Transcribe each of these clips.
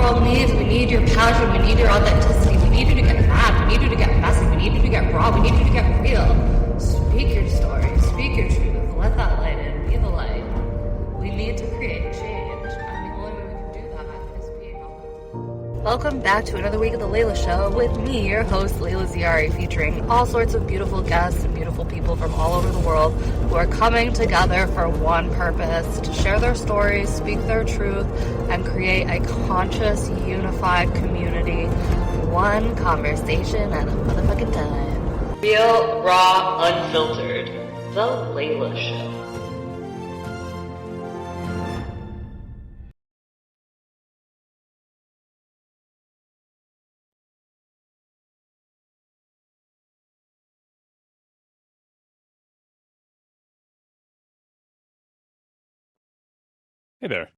world needs. We need your passion. We need your authenticity. We need you to get mad. We need you to get messy. We need you to get raw. We need you to get real. Speak your story. Speak your truth. Let that light in. Be the light. We need to create change. And the only way we can do that is being authentic. Welcome back to another week of The Layla Show with me, your host, Layla Ziari, featuring all sorts of beautiful guests and beautiful people from all over the world who are coming together for one purpose, to share their stories, speak their truth, and create a conscious, unified community, one conversation at a motherfucking time. Real, raw, unfiltered. The Layla Show. Hey there.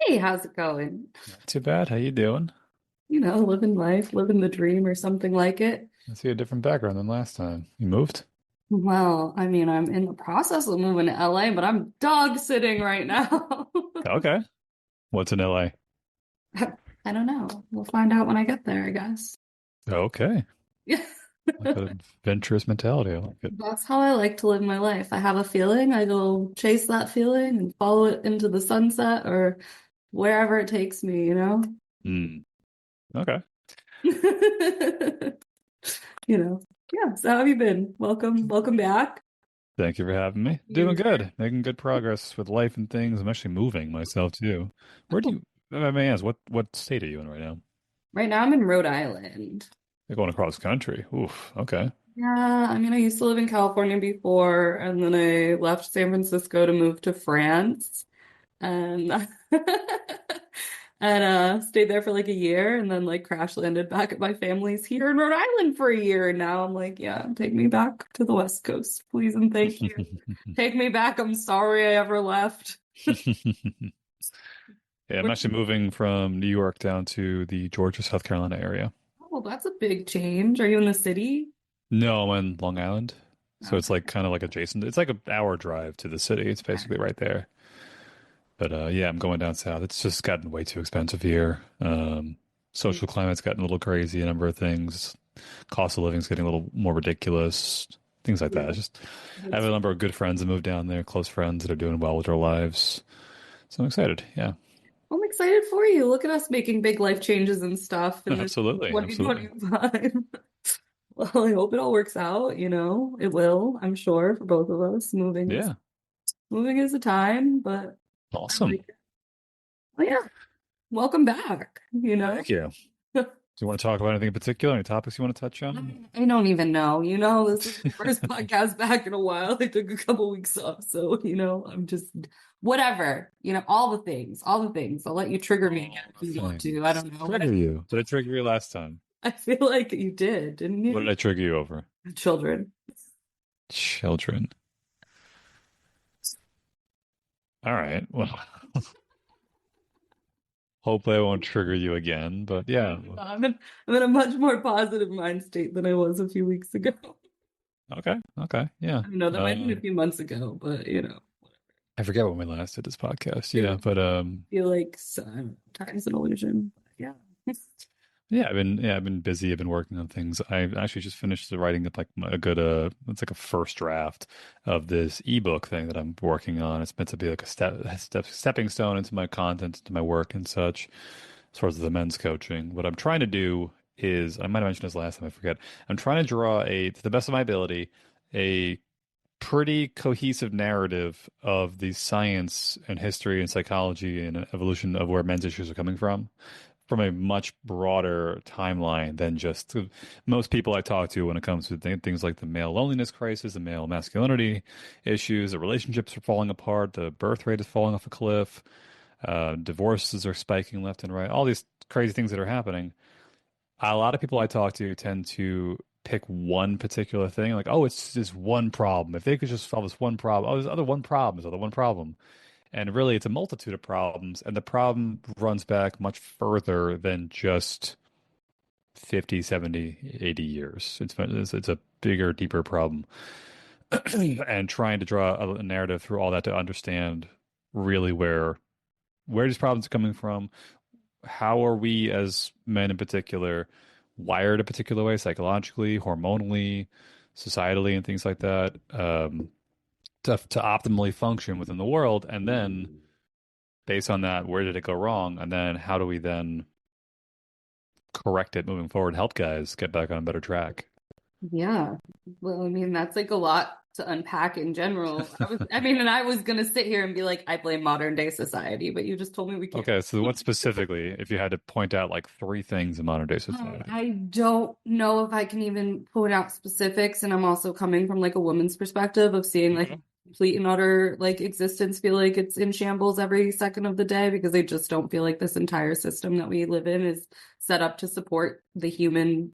Hey, how's it going? Not too bad. How you doing? Living life, living the dream or something like it. I see a different background than last time. You moved? Well, I'm in the process of moving to LA, but I'm dog sitting right now. Okay. What's in LA? I don't know. We'll find out when I get there, I guess. Okay. Yeah. Like an adventurous mentality. I like it. That's how I like to live my life. I have a feeling, I go chase that feeling and follow it into the sunset or wherever it takes me, Okay. Yeah. So how have you been? Welcome back. Thank you for having me. Doing good. Making good progress with life and things. I'm actually moving myself too. Where do you, I may ask, what state are you in right now? Right now I'm in Rhode Island. You're going across country. Oof. Okay. Yeah, I used to live in California before, and then I left San Francisco to move to France, and and stayed there for like a year, and then like crash landed back at my family's here in Rhode Island for a year, and now I'm like, yeah, take me back to the West Coast, please and thank you. Take me back. I'm sorry I ever left. Yeah, I'm actually moving from New York down to the Georgia, South Carolina area. Oh, that's a big change. Are you in the city? No, I'm in Long Island. So it's Okay. like kind of like adjacent. It's like an hour drive to the city. It's basically right there. But yeah, I'm going down south. It's just gotten way too expensive here. Social climate's gotten a little crazy, a number of things. Cost of living's getting a little more ridiculous, things like that. I have a number of good friends that moved down there, close friends that are doing well with their lives. So I'm excited. Yeah. I'm excited for you. Look at us making big life changes and stuff in this Absolutely. 2025. Well, I hope it all works out, It will, I'm sure, for both of us. Yeah. Moving is a time, but I Awesome. like it. Well, yeah. Welcome back, Thank you. Do you want to talk about anything in particular? Any topics you want to touch on? I don't even know. This is the first podcast back in a while. I took a couple weeks off, so I'm just whatever. All the things. I'll let you trigger me again if you want to. I don't know. Trigger you. Did I trigger you last time? I feel like you did, didn't you? What did I trigger you over? Children. Children. All right. Well, hopefully I won't trigger you again, but yeah. I'm in a much more positive mind state than I was a few weeks ago. Okay. Yeah. I know that might have been a few months ago, but I forget when we last did this podcast. Yeah, but I feel like time's an illusion. Yeah. I've been busy. I've been working on things. I actually just finished the writing of like a good it's like a first draft of this ebook thing that I'm working on. It's meant to be like a stepping stone into my content, into my work and such, as far as the men's coaching. What I'm trying to do is, I might have mentioned this last time, I forget. I'm trying to draw to the best of my ability, a pretty cohesive narrative of the science and history and psychology and evolution of where men's issues are coming from a much broader timeline than just most people I talk to when it comes to things like the male loneliness crisis, the male masculinity issues, the relationships are falling apart, the birth rate is falling off a cliff, divorces are spiking left and right, all these crazy things that are happening. A lot of people I talk to tend to pick one particular thing, like, oh, it's this one problem. If they could just solve this one problem, oh, there's other one problem, there's other one problem. And really, it's a multitude of problems, and the problem runs back much further than just 50, 70, 80 years. It's a bigger, deeper problem. And trying to draw a narrative through all that to understand really where these problems are coming from, how are we as men in particular wired a particular way psychologically, hormonally, societally, and things like that, to optimally function within the world, and then based on that, where did it go wrong, and then how do we then correct it moving forward, help guys get back on a better track. Yeah. Well, I mean, that's like a lot to unpack in general. And I was gonna sit here and be like, I blame modern day society, but you just told me we can't. Okay, so what specifically, if you had to point out like three things in modern day society? I don't know if I can even point out specifics, and I'm also coming from like a woman's perspective of seeing like complete and utter like existence feel like it's in shambles every second of the day because they just don't feel like this entire system that we live in is set up to support the human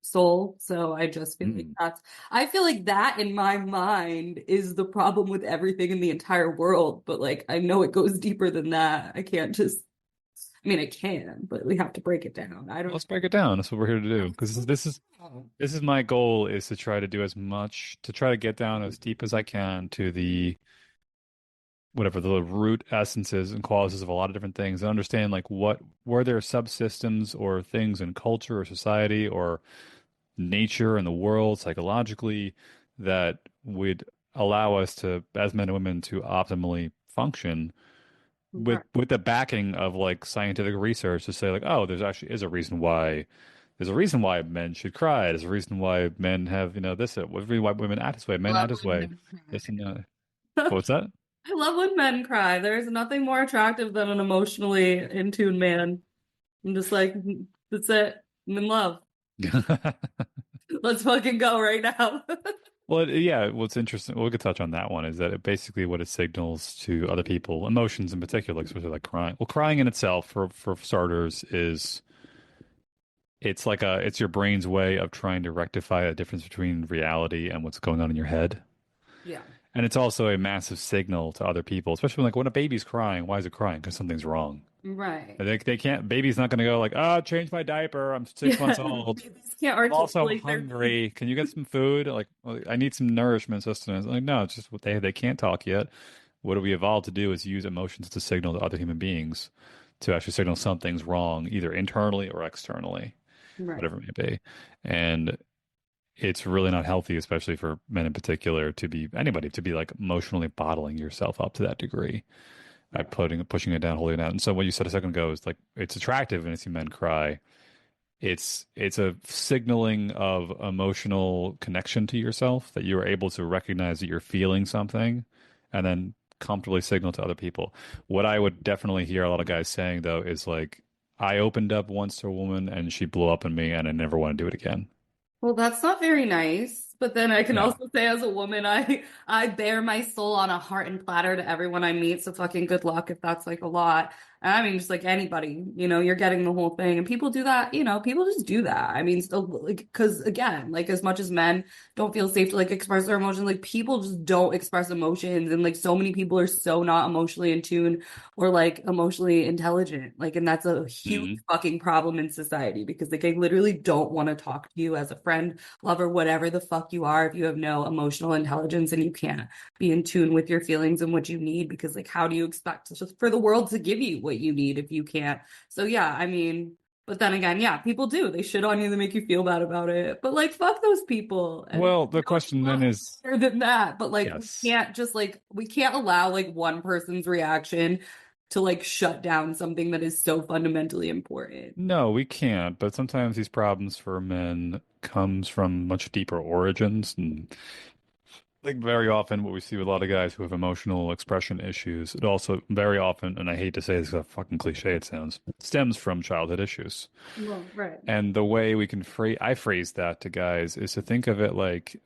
soul. So I just feel like I feel like that in my mind is the problem with everything in the entire world. But like, I know it goes deeper than that. I can't just, I mean, I can, but we have to break it down. I don't. Let's break it down. That's what we're here to do. Because this is my goal, is to try to do as much, to try to get down as deep as I can to the whatever the root essences and qualities of a lot of different things, and understand like what were there subsystems or things in culture or society or nature and the world psychologically that would allow us to, as men and women, to optimally function with the backing of like scientific research to say like, oh, there's actually is a reason why men should cry. There's a reason why men have, this, why women act this way, men act this way. This and what's that? I love when men cry. There's nothing more attractive than an emotionally in tune man. I'm just like, that's it. I'm in love. Let's fucking go right now. Well, yeah, what's interesting, we could touch on that one, is that basically what it signals to other people, emotions in particular, especially like crying. Well, crying in itself, for starters, it's your brain's way of trying to rectify a difference between reality and what's going on in your head. Yeah. And it's also a massive signal to other people, especially like when a baby's crying. Why is it crying? Because something's wrong. Right. They can't, baby's not going to go like, change my diaper. I'm 6 months old. Babies can't I'm also articulate hungry. Can you get some food? Like, well, I need some nourishment sustenance. Like, no, it's just what they can't talk yet. What we evolved to do is use emotions to signal to other human beings to actually signal something's wrong, either internally or externally, whatever it may be. And it's really not healthy, especially for men in particular, to be like emotionally bottling yourself up to that degree by pushing it down, holding it out. And so what you said a second ago is like, it's attractive when you see men cry. It's a signaling of emotional connection to yourself, that you're able to recognize that you're feeling something and then comfortably signal to other people. What I would definitely hear a lot of guys saying though is like, I opened up once to a woman and she blew up on me and I never want to do it again. Well, that's not very nice. But then I can also say as a woman, I bear my soul on a heart and platter to everyone I meet. So fucking good luck if that's like a lot. I mean, just like anybody, you're getting the whole thing. And people do that, people just do that. I mean, still, like, because again, like as much as men don't feel safe to like express their emotions, like people just don't express emotions. And like so many people are so not emotionally in tune or like emotionally intelligent. Like, and that's a huge fucking problem in society because like I literally don't want to talk to you as a friend, lover, whatever the fuck you are if you have no emotional intelligence and you can't be in tune with your feelings and what you need, because like how do you expect just for the world to give you what you need if you can't? So yeah, I mean, but then again, yeah, people do, they shit on you, they make you feel bad about it, but like fuck those people. And well, the question then is better than that, but like we can't allow like one person's reaction to like shut down something that is so fundamentally important. No, we can't. But sometimes these problems for men comes from much deeper origins. And like very often what we see with a lot of guys who have emotional expression issues, it also very often, and I hate to say this, a fucking cliche it sounds, stems from childhood issues. Well, right. And the way we can I phrase that to guys is to think of it like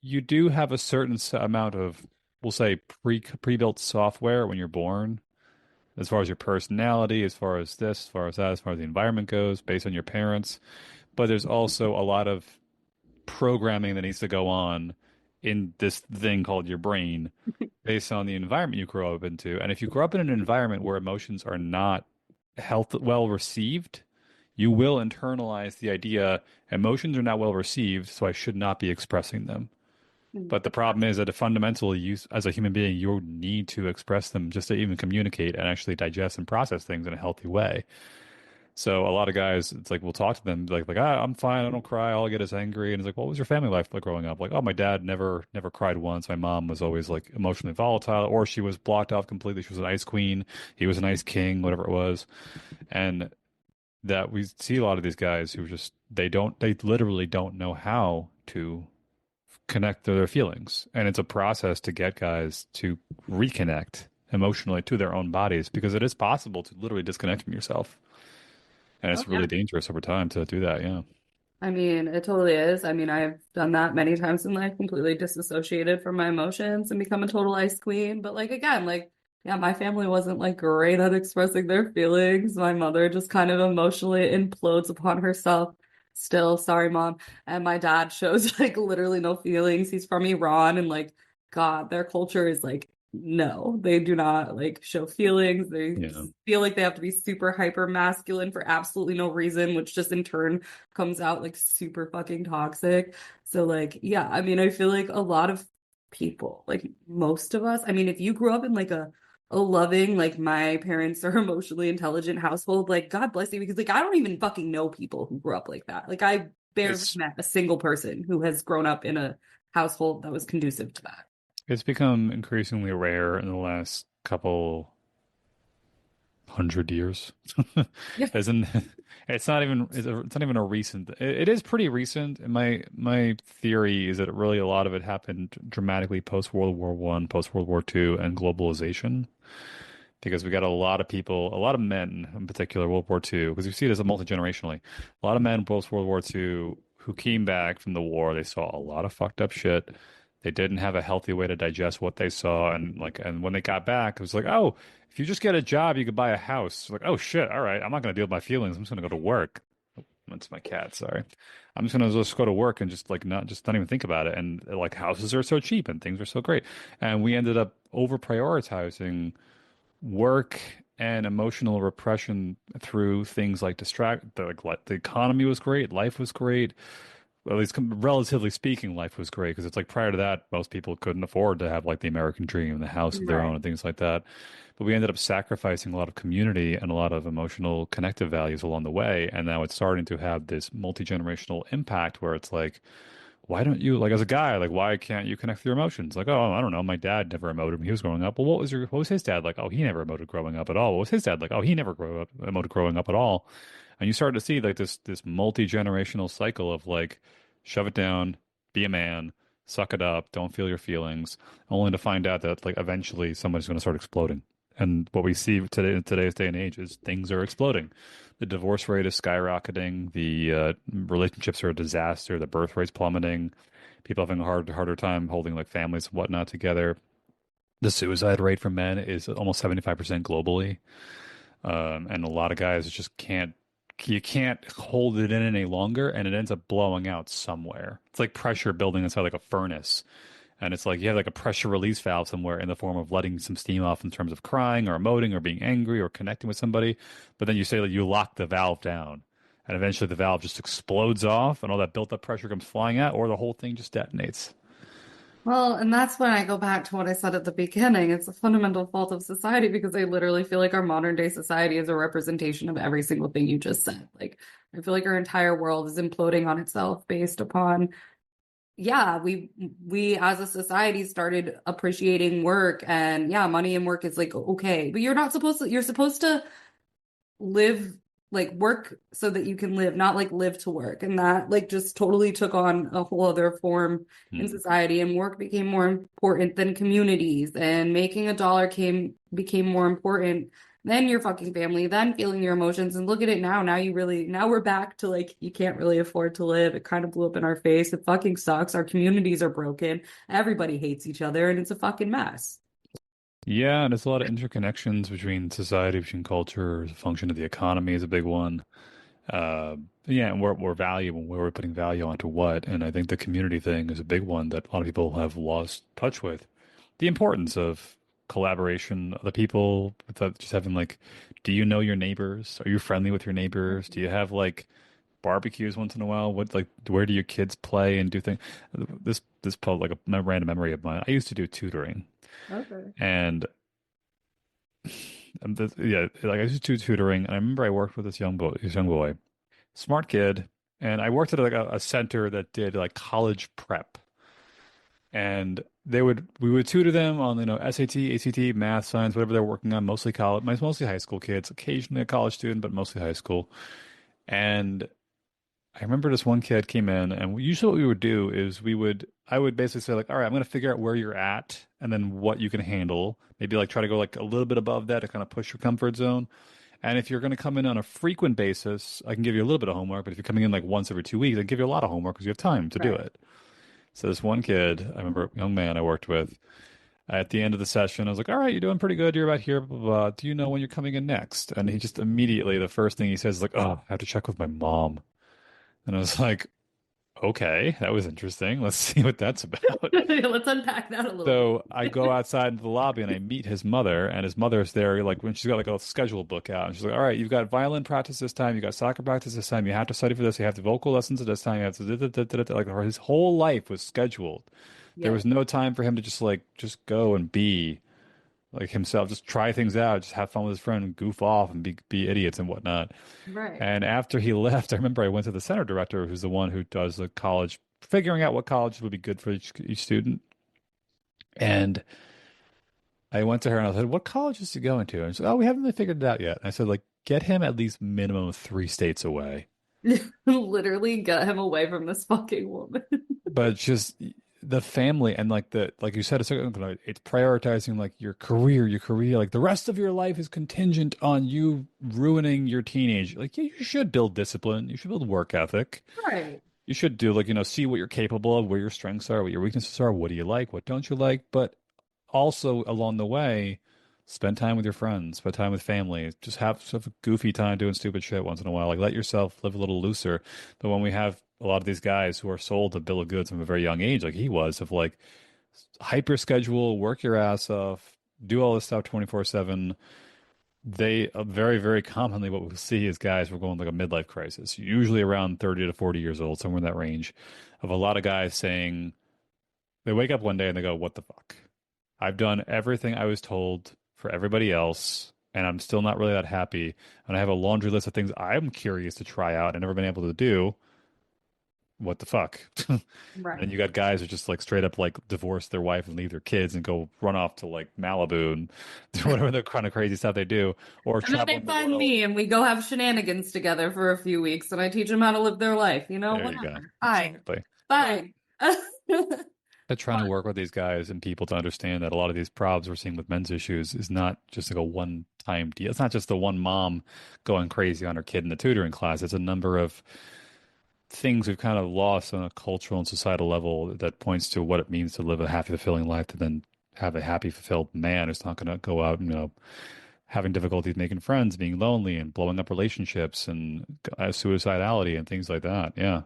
you do have a certain amount of, we'll say, pre-built software when you're born, as far as your personality, as far as this, as far as that, as far as the environment goes, based on your parents. But there's also a lot of programming that needs to go on in this thing called your brain based on the environment you grow up into. And if you grow up in an environment where emotions are not well received, you will internalize the idea emotions are not well received, so I should not be expressing them. But the problem is that fundamentally, you, as a human being, you need to express them just to even communicate and actually digest and process things in a healthy way. So a lot of guys, it's like we'll talk to them like I'm fine, I don't cry, all I get is angry, and it's like, what was your family life like growing up? Like, oh, my dad never cried once. My mom was always like emotionally volatile, or she was blocked off completely. She was an ice queen, he was an ice king, whatever it was, and that we see a lot of these guys who just they literally don't know how to connect to their feelings, and it's a process to get guys to reconnect emotionally to their own bodies because it is possible to literally disconnect from yourself. And Oh, it's yeah. really dangerous over time to do that. Yeah. I mean, it totally is. I mean, I've done that many times in life, completely disassociated from my emotions and become a total ice queen. But like again, like yeah, my family wasn't like great at expressing their feelings. My mother just kind of emotionally implodes upon herself. Still, sorry, mom. And my dad shows like literally no feelings. He's from Iran and like God, their culture is like no, they do not like show feelings. They Yeah. feel like they have to be super hyper masculine for absolutely no reason, which just in turn comes out like super fucking toxic. So like, yeah, I mean, I feel like a lot of people, like most of us, I mean, if you grew up in like a loving, like my parents are emotionally intelligent household, like God bless you, because like I don't even fucking know people who grew up like that. Like I barely It's met a single person who has grown up in a household that was conducive to that. it's become increasingly rare in the last couple 100 years. Yeah. Isn't it's not even a recent it is pretty recent. And my theory is that really a lot of it happened dramatically post World War One, post World War Two, and globalization. Because we got a lot of people, a lot of men in particular, World War Two, because you see it as a multi-generationally. A lot of men post World War Two who came back from the war, they saw a lot of fucked up shit. They didn't have a healthy way to digest what they saw, and when they got back, it was like, oh, if you just get a job, you could buy a house. Like, oh shit, all right, I'm not gonna deal with my feelings. I'm just gonna go to work. That's my cat. Sorry, I'm just gonna just go to work and just not even think about it. And like houses are so cheap and things are so great, and we ended up over prioritizing work and emotional repression through things like the economy was great, life was great. Well, at least relatively speaking, life was great because it's like prior to that, most people couldn't afford to have like the American dream, the house of their Right. own, and things like that. But we ended up sacrificing a lot of community and a lot of emotional connective values along the way. And now it's starting to have this multi-generational impact where it's like, why don't you, like as a guy, like why can't you connect with your emotions? Like, oh, I don't know, my dad never emoted when he was growing up. Well, what was his dad like? Oh, he never emoted growing up at all. What was his dad like? Oh, he never emoted growing up at all. And you start to see like this multi-generational cycle of like shove it down, be a man, suck it up, don't feel your feelings, only to find out that like eventually somebody's going to start exploding. And what we see today in today's day and age is things are exploding. The divorce rate is skyrocketing. The relationships are a disaster. The birth rate's plummeting. People having a harder time holding like families and whatnot together. The suicide rate for men is almost 75% globally. And a lot of guys just you can't hold it in any longer, and it ends up blowing out somewhere. It's like pressure building inside like a furnace. And it's like you have like a pressure release valve somewhere in the form of letting some steam off in terms of crying or emoting or being angry or connecting with somebody. But then you say that you lock the valve down, and eventually the valve just explodes off and all that built up pressure comes flying out, or the whole thing just detonates. Well, and that's when I go back to what I said at the beginning. It's a fundamental fault of society because I literally feel like our modern day society is a representation of every single thing you just said. Like, I feel like our entire world is imploding on itself based upon, yeah, we as a society started appreciating work and yeah, money and work is like okay, but you're not supposed to, you're supposed to live like work so that you can live, not like live to work. And that like just totally took on a whole other form in Hmm. society and work became more important than communities and making a dollar became more important than your fucking family, then feeling your emotions. And look at it now. Now we're back to like you can't really afford to live. It kind of blew up in our face. It fucking sucks. Our communities are broken. Everybody hates each other and it's a fucking mess. Yeah, and there's a lot of interconnections between society, between culture, the function of the economy is a big one. Uh, yeah, and where we're putting value onto what, and I think the community thing is a big one that a lot of people have lost touch with. The importance of collaboration, the people, just having like, do you know your neighbors? Are you friendly with your neighbors? Do you have like barbecues once in a while. What like where do your kids play and do things? This pulled like a random memory of mine. I used to do tutoring, Okay. and yeah, like I used to do tutoring, and I remember I worked with this young boy, smart kid, and I worked at like a center that did like college prep, and we would tutor them on SAT, ACT, math, science, whatever they're working on. Mostly college, mostly high school kids, occasionally a college student, but mostly high school. And I remember this one kid came in, and usually what we would do is I would basically say like, all right, I'm going to figure out where you're at and then what you can handle. Maybe like try to go like a little bit above that to kind of push your comfort zone. And if you're going to come in on a frequent basis, I can give you a little bit of homework. But if you're coming in like once every 2 weeks, I can give you a lot of homework because you have time to do Right. it. So this one kid, I remember, a young man I worked with, at the end of the session, I was like, all right, you're doing pretty good. You're about here, blah, blah, blah. Do you know when you're coming in next? And he just immediately, the first thing he says is like, oh, I have to check with my mom. And I was like, okay, that was interesting. Let's see what that's about. Let's unpack that a little So bit. I go outside into the lobby and I meet his mother, and his mother's there, like when she's got like a schedule book out, and she's like, all right, you've got violin practice this time, you got soccer practice this time, you have to study for this, you have the vocal lessons at this time, you have to like his whole life was scheduled. There Yeah. was no time for him to just go and be like himself, just try things out, just have fun with his friend, goof off and be idiots and whatnot. Right. And after he left, I remember I went to the center director, who's the one who does the college, figuring out what colleges would be good for each student. And I went to her and I said, "What college is he going to?" And she said, "Oh, we haven't really figured it out yet." And I said, "Like, get him at least minimum of 3 states away." Literally get him away from this fucking woman. But just the family and like you said a second ago, it's prioritizing like your career, like the rest of your life is contingent on you ruining your teenage. Like, yeah, you should build discipline, you should build work ethic. Right. You should do like, see what you're capable of, where your strengths are, what your weaknesses are, what do you like, what don't you like, but also along the way, spend time with your friends, spend time with family, just have sort of a goofy time doing stupid shit once in a while. Like let yourself live a little looser. But when we have a lot of these guys who are sold a bill of goods from a very young age, like he was, of like hyper schedule, work your ass off, do all this stuff 24/7, they very, very commonly what we'll see is guys were going like a midlife crisis, usually around 30 to 40 years old, somewhere in that range, of a lot of guys saying they wake up one day and they go, "What the fuck? I've done everything I was told for everybody else, and I'm still not really that happy. And I have a laundry list of things I'm curious to try out and never been able to do. What the fuck?" Right. And you got guys who just like straight up like divorce their wife and leave their kids and go run off to like Malibu and do whatever the kind of crazy stuff they do, or And then travel they the find world. me and we go have shenanigans together for a few weeks and I teach them how to live their life, There you go. whatever. Fine. Exactly. Fine. But trying to work with these guys and people to understand that a lot of these problems we're seeing with men's issues is not just like a one-time deal. It's not just the one mom going crazy on her kid in the tutoring class. It's a number of things we've kind of lost on a cultural and societal level that points to what it means to live a happy, fulfilling life, to then have a happy, fulfilled man who's not going to go out and, having difficulties making friends, being lonely, and blowing up relationships, and suicidality and things like that. Yeah.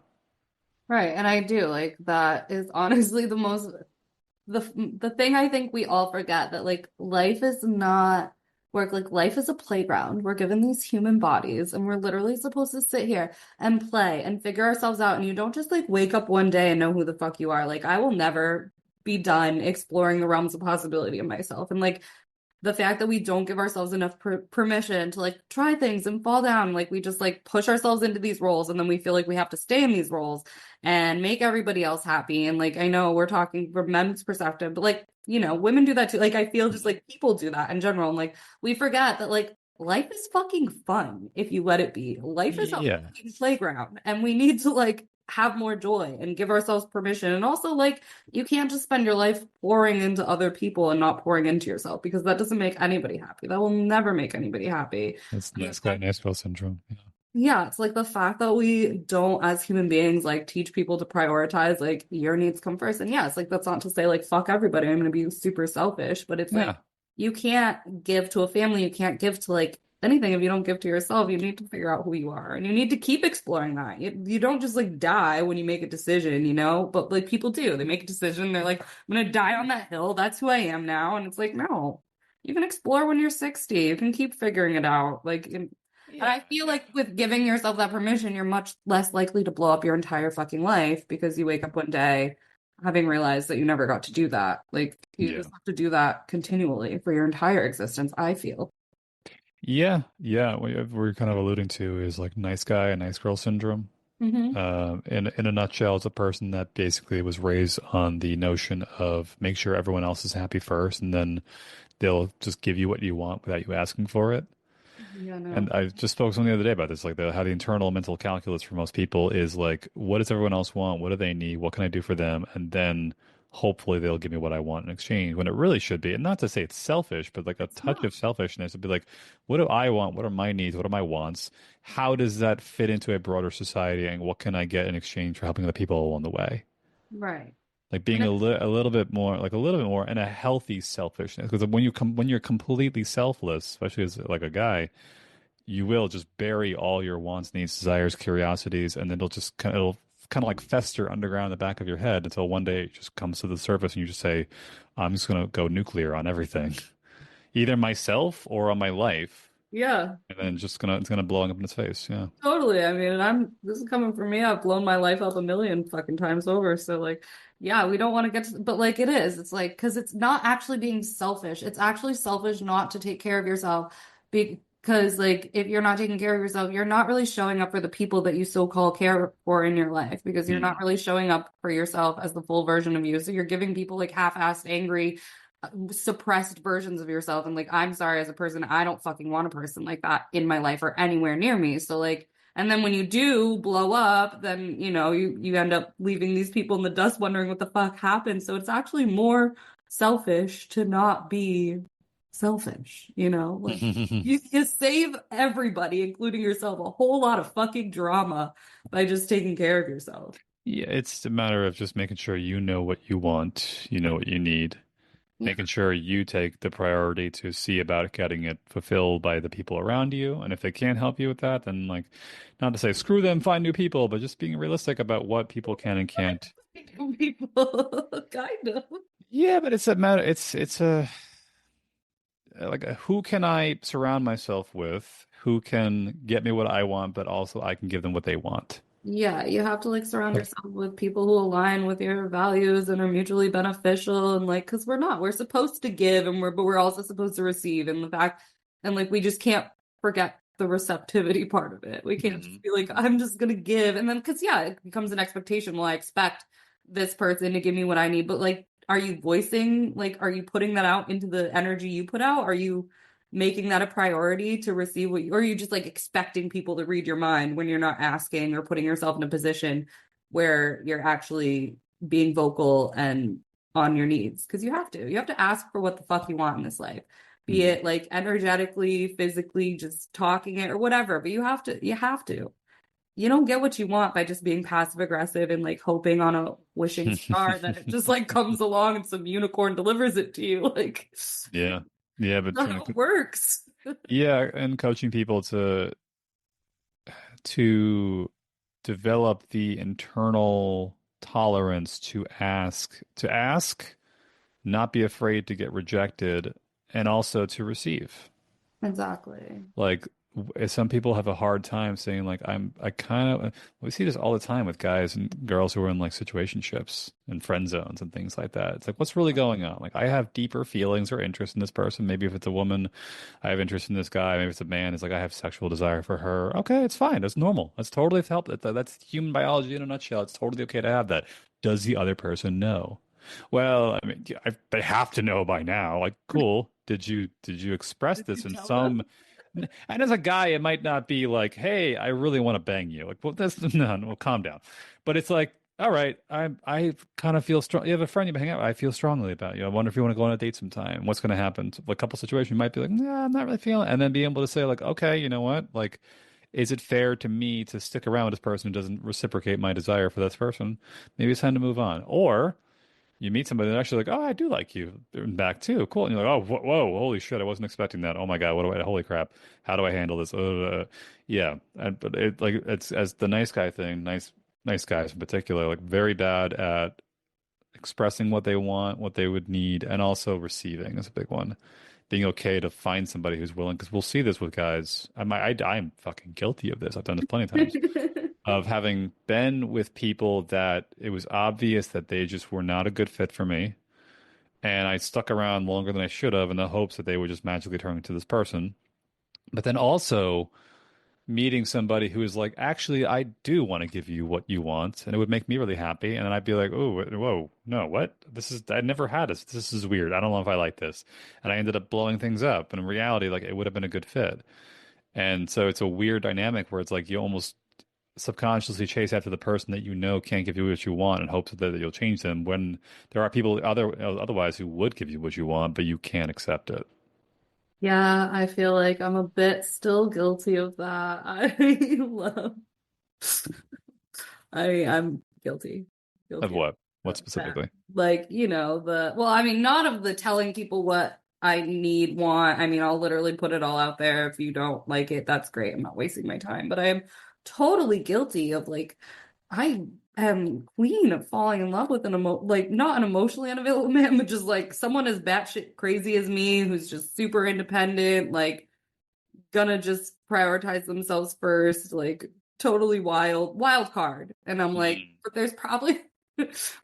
Right, and I do like that is honestly the thing I think we all forget that like life is not work, like life is a playground. We're given these human bodies and we're literally supposed to sit here and play and figure ourselves out, and you don't just like wake up one day and know who the fuck you are. Like I will never be done exploring the realms of possibility of myself, and like the fact that we don't give ourselves enough permission to like try things and fall down, like we just like push ourselves into these roles and then we feel like we have to stay in these roles and make everybody else happy. And like I know we're talking from men's perspective, but like women do that too. Like I feel just like people do that in general, and like we forget that like life is fucking fun if you let it be. Life is a Yeah. fucking playground, and we need to like have more joy and give ourselves permission. And also, like, you can't just spend your life pouring into other people and not pouring into yourself, because that doesn't make anybody happy. That will never make anybody happy. That's nice guy, nice girl syndrome. Yeah. Yeah, it's like the fact that we don't, as human beings, like teach people to prioritize like your needs come first. And yeah, it's like that's not to say like fuck everybody, I'm gonna be super selfish, but it's like you can't give to a family, you can't give to like anything if you don't give to yourself. You need to figure out who you are, and you need to keep exploring that. You don't just like die when you make a decision, but like people do. They make a decision, they're like, I'm gonna die on that hill, that's who I am now. And it's like, no, you can explore when you're 60, you can keep figuring it out. Like And I feel like with giving yourself that permission, you're much less likely to blow up your entire fucking life because you wake up one day having realized that you never got to do that. Like, you Yeah. just have to do that continually for your entire existence, I feel. Yeah. Yeah. What we're kind of alluding to is like nice guy and nice girl syndrome. Hmm. In a nutshell, it's a person that basically was raised on the notion of make sure everyone else is happy first, and then they'll just give you what you want without you asking for it. Yeah, no. And I just spoke to someone the other day about this, like how the internal mental calculus for most people is like, what does everyone else want? What do they need? What can I do for them? And then hopefully they'll give me what I want in exchange. When it really should be, and not to say it's selfish, but like a It's touch not. of selfishness would be like, what do I want? What are my needs? What are my wants? How does that fit into a broader society? And what can I get in exchange for helping other people along the way? Right. Like And being it, a little bit more, like a little bit more, and a healthy selfishness. Because when you're completely selfless, especially as like a guy, you will just bury all your wants, needs, desires, curiosities, and then it'll kind of like fester underground in the back of your head until one day it just comes to the surface and you just say, I'm just gonna go nuclear on everything, either myself or on my life, yeah, and then it's gonna blow up in its face. Yeah. totally. I mean, this is coming from me. I've blown my life up a million fucking times over. So, like, yeah, we don't want to get to, but like, it is. It's like, because it's not actually being selfish. It's actually selfish not to take care of yourself. Because, like, if you're not taking care of yourself, you're not really showing up for the people that you so-called care for in your life because you're not Mm. really showing up for yourself as the full version of you. So you're giving people like half-assed, angry, suppressed versions of yourself. And like, I'm sorry, as a person, I don't fucking want a person like that in my life or anywhere near me. So like, and then when you do blow up, then you end up leaving these people in the dust wondering what the fuck happened. So it's actually more selfish to not be selfish, like you save everybody, including yourself, a whole lot of fucking drama by just taking care of yourself. Yeah, it's a matter of just making sure you know what you want, you know what you need, Yeah. making sure you take the priority to see about getting it fulfilled by the people around you. And if they can't help you with that, then like, not to say screw them, find new people, but just being realistic about what people can and can't. People, kind of. Yeah, but it's a matter. It's a who can I surround myself with? Who can get me what I want, but also I can give them what they want. Yeah, you have to like surround Like, yourself with people who align with your values and are mutually beneficial and like because we're supposed to give and we're also supposed to receive and the fact and like we just can't forget the receptivity part of it. We can't just mhm. be like, I'm just gonna give and then because yeah, it becomes an expectation. Well, I expect this person to give me what I need, but like are you putting that out into the energy you put out? Are you making that a priority to receive or are you just like expecting people to read your mind when you're not asking or putting yourself in a position where you're actually being vocal and on your needs? Because you have to ask for what the fuck you want in this life, be Mhm. it like energetically, physically, just talking it or whatever, but you have to. You don't get what you want by just being passive aggressive and like hoping on a wishing star that it just like comes along and some unicorn delivers it to you. Like, Yeah. Yeah, but that's not how it works. yeah, and coaching people to develop the internal tolerance to ask, not be afraid to get rejected, and also to receive. Exactly. Like some people have a hard time saying like I kind of we see this all the time with guys and girls who are in like situationships and friend zones and things like that. It's like what's really going on? Like I have deeper feelings or interest in this person. Maybe if it's a woman, I have interest in this guy. Maybe if it's a man, it's like I have sexual desire for her. Okay, it's fine. That's normal. That's totally help. That's human biology in a nutshell. It's totally okay to have that. Does the other person know? Well, I mean, they have to know by now. Like, cool. Did you express Did you this in tell them? some and as a guy, it might not be like, "Hey, I really want to bang you." Like, well, that's no, no, calm down. But it's like, all right, I kind of feel strong. You have a friend you hang out with. I feel strongly about you. I wonder if you want to go on a date sometime. What's going to happen? A couple situations, you might be like, "Nah, I'm not really feeling," it. And then be able to say like, "Okay, you know what? Like, is it fair to me to stick around with this person who doesn't reciprocate my desire for this person? Maybe it's time to move on." Or you meet somebody that's actually like, oh, I do like you back too. Cool. And you're like, oh, whoa, holy shit, I wasn't expecting that. Oh my God, holy crap. How do I handle this? Yeah. But it's as the nice guy thing, nice guys in particular, like very bad at expressing what they want, what they would need, and also receiving is a big one. being okay to find somebody who's willing, because we'll see this with guys. I'm fucking guilty of this. I've done this plenty of times of having been with people that it was obvious that they just were not a good fit for me. And I stuck around longer than I should have in the hopes that they would just magically turn into this person. But then also meeting somebody who is like, actually, I do want to give you what you want, and it would make me really happy. And then I'd be like, oh, whoa, no, what? I never had this. This is weird. I don't know if I like this. And I ended up blowing things up. And in reality, like, it would have been a good fit. And so it's a weird dynamic where it's like you almost subconsciously chase after the person that you know can't give you what you want and hopes that you'll change them, when there are people otherwise who would give you what you want, but you can't accept it. Yeah, I feel like I'm a bit still guilty of that. Love I'm guilty. Of Guilty what? What of that. specifically? Like, well, I mean, not of the telling people what I need, want. I mean, I'll literally put it all out there. If you don't like it, that's great. I'm not wasting my time. But I am totally guilty of like, I am queen of falling in love with like not an emotionally unavailable man, but just like someone as batshit crazy as me who's just super independent, like gonna just prioritize themselves first, like totally wild card. And I'm like, but there's probably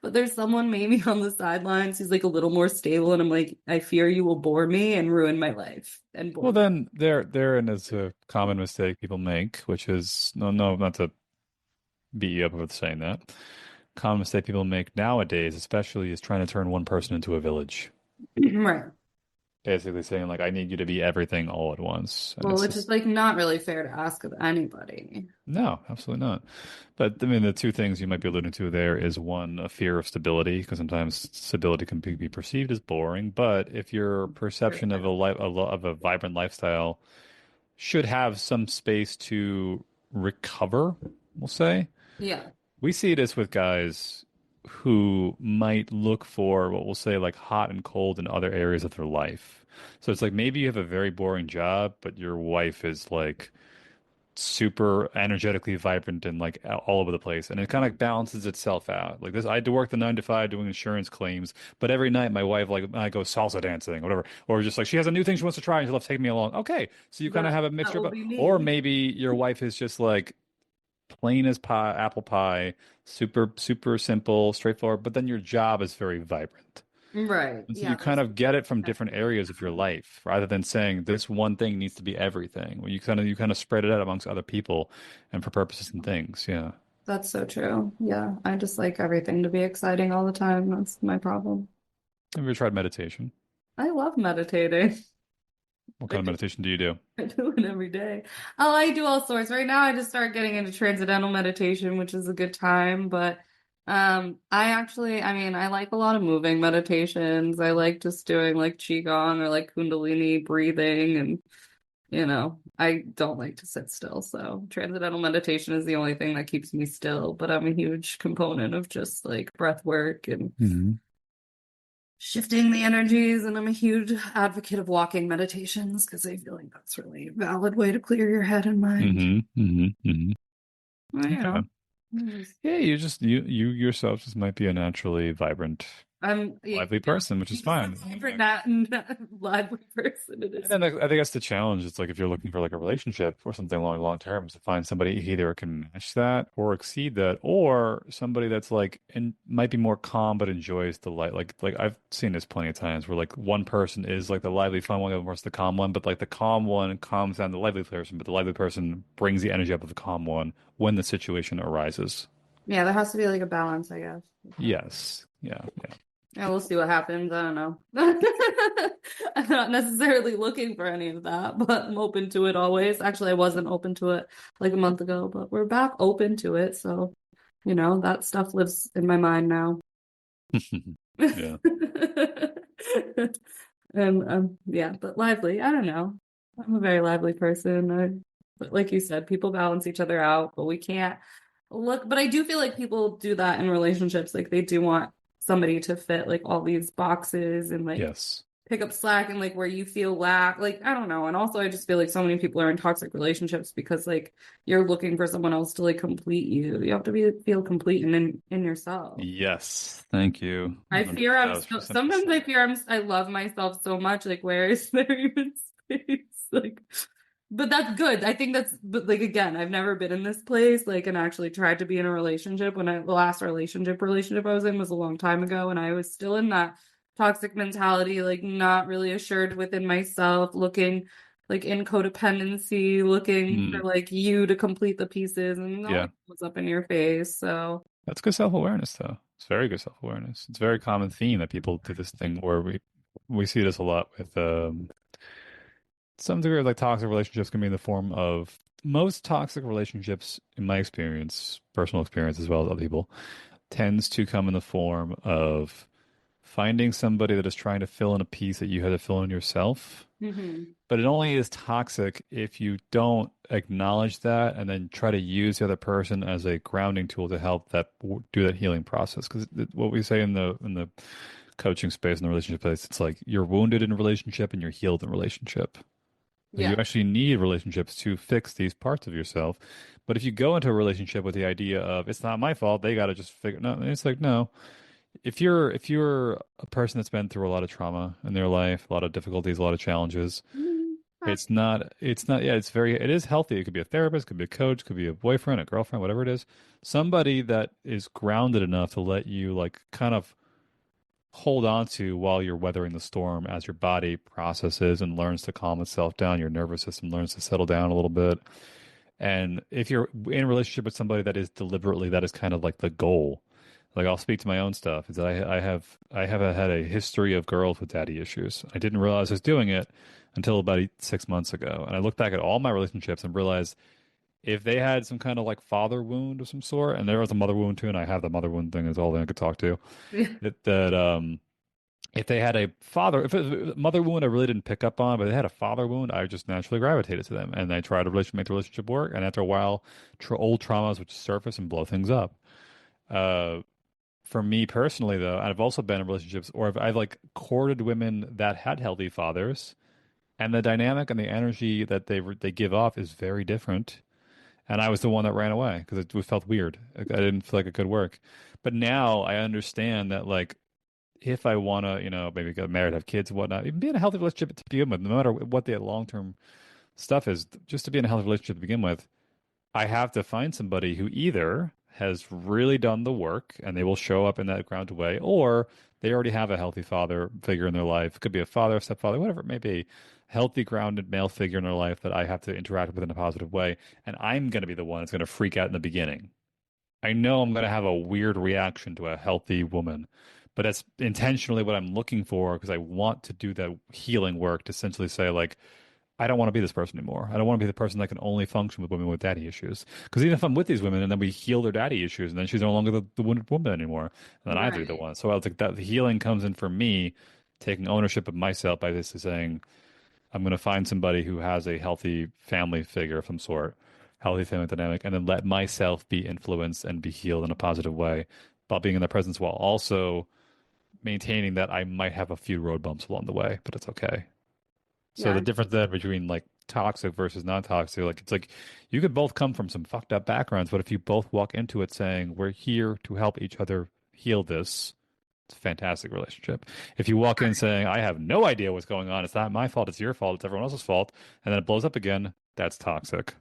but there's someone maybe on the sidelines who's like a little more stable, and I'm like, I fear you will bore me and ruin my life and bore Well, me. then therein is a common mistake people make, which is no, not to beat you up for saying that. Common mistake people make nowadays, especially, is trying to turn one person into a village. Right. Basically saying like, I need you to be everything all at once, and Well, it's which is just like not really fair to ask of anybody. no, absolutely not. But I mean, the two things you might be alluding to there is one, a fear of stability, because sometimes stability can be perceived as boring. But if your perception of of a vibrant lifestyle should have some space to recover, we'll say. Yeah. We see this with guys who might look for what we'll say like hot and cold in other areas of their life. So it's like maybe you have a very boring job, but your wife is like super energetically vibrant and like all over the place, and it kind of balances itself out. Like this, I had to work the 9 to 5 doing insurance claims, but every night my wife, like, I go salsa dancing, whatever, or just like she has a new thing she wants to try and she loves taking me along. Okay, so you kind of have a That mixture will of, be or me. maybe your wife is just like plain as pie, apple pie, super simple, straightforward, but then your job is very vibrant. Right. And so Yeah, you kind there's of get it from different areas of your life, rather than saying this one thing needs to be everything. Well, you kind of spread it out amongst other people and for purposes and things. Yeah. that's so true. Yeah, I just like everything to be exciting all the time. That's my problem. Have you ever tried meditation? I love meditating. What I kind of do, meditation do you do? I do it every day. Oh, I do all sorts. Right now, I just started getting into transcendental meditation, which is a good time. But I mean, I like a lot of moving meditations. I like just doing like Qigong or like Kundalini breathing, and I don't like to sit still. So transcendental meditation is the only thing that keeps me still. But I'm a huge component of just like breath work and Hmm. shifting the energies, and I'm a huge advocate of walking meditations because I feel like that's really a valid way to clear your head and mind. Hmm. Hmm. Hmm. Well, Okay. just- Yeah, you yourself just might be a naturally vibrant, I'm lively person, which is fine. favorite not lively person. It And is. then I think that's the challenge. It's like if you're looking for like a relationship or something long term, is to find somebody who either can match that or exceed that, or somebody that's like and might be more calm but enjoys the light. Like I've seen this plenty of times where like one person is like the lively fun one, the other person's the calm one, but like the calm one calms down the lively person, but the lively person brings the energy up of the calm one when the situation arises. Yeah, there has to be like a balance, I guess. Yes. Yeah. Yeah. Yeah, we'll see what happens. I don't know. I'm not necessarily looking for any of that, but I'm open to it always. Actually, I wasn't open to it like a month ago, but we're back open to it. So, that stuff lives in my mind now. Yeah. And yeah, but lively. I don't know. I'm a very lively person. But like you said, people balance each other out, but we can't look. But I do feel like people do that in relationships. Like they do want somebody to fit like all these boxes and like Yes. pick up slack and like where you feel lack. Like, I don't know. And also I just feel like so many people are in toxic relationships because like you're looking for someone else to like complete you. You have to feel complete in yourself. Yes, thank you. I fear I'm so, 100,000% sometimes I percent. fear I love myself so much. Like, where is there even space? Like, but that's good. I think that's, but like, again, I've never been in this place, like, and actually tried to be in a relationship when the last relationship I was in was a long time ago. And I was still in that toxic mentality, like, not really assured within myself, looking like in codependency, looking for Mm, like you to complete the pieces and all yeah, was up in your face. So, that's good self-awareness, though. It's very good self-awareness. It's a very common theme that people do this thing where we see this a lot with some degree of like toxic relationships can be in the form of most toxic relationships, in my experience, personal experience as well as other people, tends to come in the form of finding somebody that is trying to fill in a piece that you had to fill in yourself. mhm. But it only is toxic if you don't acknowledge that and then try to use the other person as a grounding tool to help do that healing process. Because what we say in the coaching space in the relationship space, it's like you're wounded in a relationship and you're healed in a relationship. Like you Yeah. actually need relationships to fix these parts of yourself. But if you go into a relationship with the idea of it's not my fault, they got to just figure no, it's like no. If you're a person that's been through a lot of trauma in their life, a lot of difficulties, a lot of challenges, Mhm. it's not yeah, it is healthy. It could be a therapist, could be a coach, could be a boyfriend, a girlfriend, whatever it is. Somebody that is grounded enough to let you like kind of hold on to while you're weathering the storm as your body processes and learns to calm itself down, your nervous system learns to settle down a little bit. And if you're in a relationship with somebody that is deliberately, that is kind of like the goal. Like I'll speak to my own stuff, is that I have had a history of girls with daddy issues. I didn't realize I was doing it until about 6 months ago. And I look back at all my relationships and realize if they had some kind of like father wound of some sort, and there was a mother wound too, and I have the mother wound thing is all that I could talk to, that if they had a father, if it was a mother wound I really didn't pick up on, but they had a father wound, I just naturally gravitated to them. And I tried to make the relationship work. And after a while, old traumas would surface and blow things up. Uh, for me personally, though, I've also been in relationships, or I've like courted women that had healthy fathers, and the dynamic and the energy that they give off is very different. And I was the one that ran away because it felt weird. I didn't feel like it could work. But now I understand that like if I want to, maybe get married, have kids, and whatnot, even be in a healthy relationship to begin with, no matter what the long term stuff is, just to be in a healthy relationship to begin with, I have to find somebody who either has really done the work and they will show up in that grounded way, or they already have a healthy father figure in their life. It could be a father, a stepfather, whatever it may be. Healthy, grounded male figure in their life that I have to interact with in a positive way. And I'm going to be the one that's going to freak out in the beginning. I know I'm going to have a weird reaction to a healthy woman, but that's intentionally what I'm looking for because I want to do that healing work to essentially say, like, I don't want to be this person anymore. I don't want to be the person that can only function with women with daddy issues. Because even if I'm with these women and then we heal their daddy issues, and then she's no longer the wounded woman anymore, and then I have to be the Right. one. So I was like, that the healing comes in for me, taking ownership of myself by just saying, I'm going to find somebody who has a healthy family figure of some sort, healthy family dynamic, and then let myself be influenced and be healed in a positive way while being in their presence while also maintaining that I might have a few road bumps along the way, but it's okay. So the Yeah. difference then between like toxic versus non-toxic, like it's like you could both come from some fucked up backgrounds, but if you both walk into it saying we're here to help each other heal this, it's a fantastic relationship. If you walk in saying I have no idea what's going on, it's not my fault, it's your fault, it's everyone else's fault, and then it blows up again, that's toxic.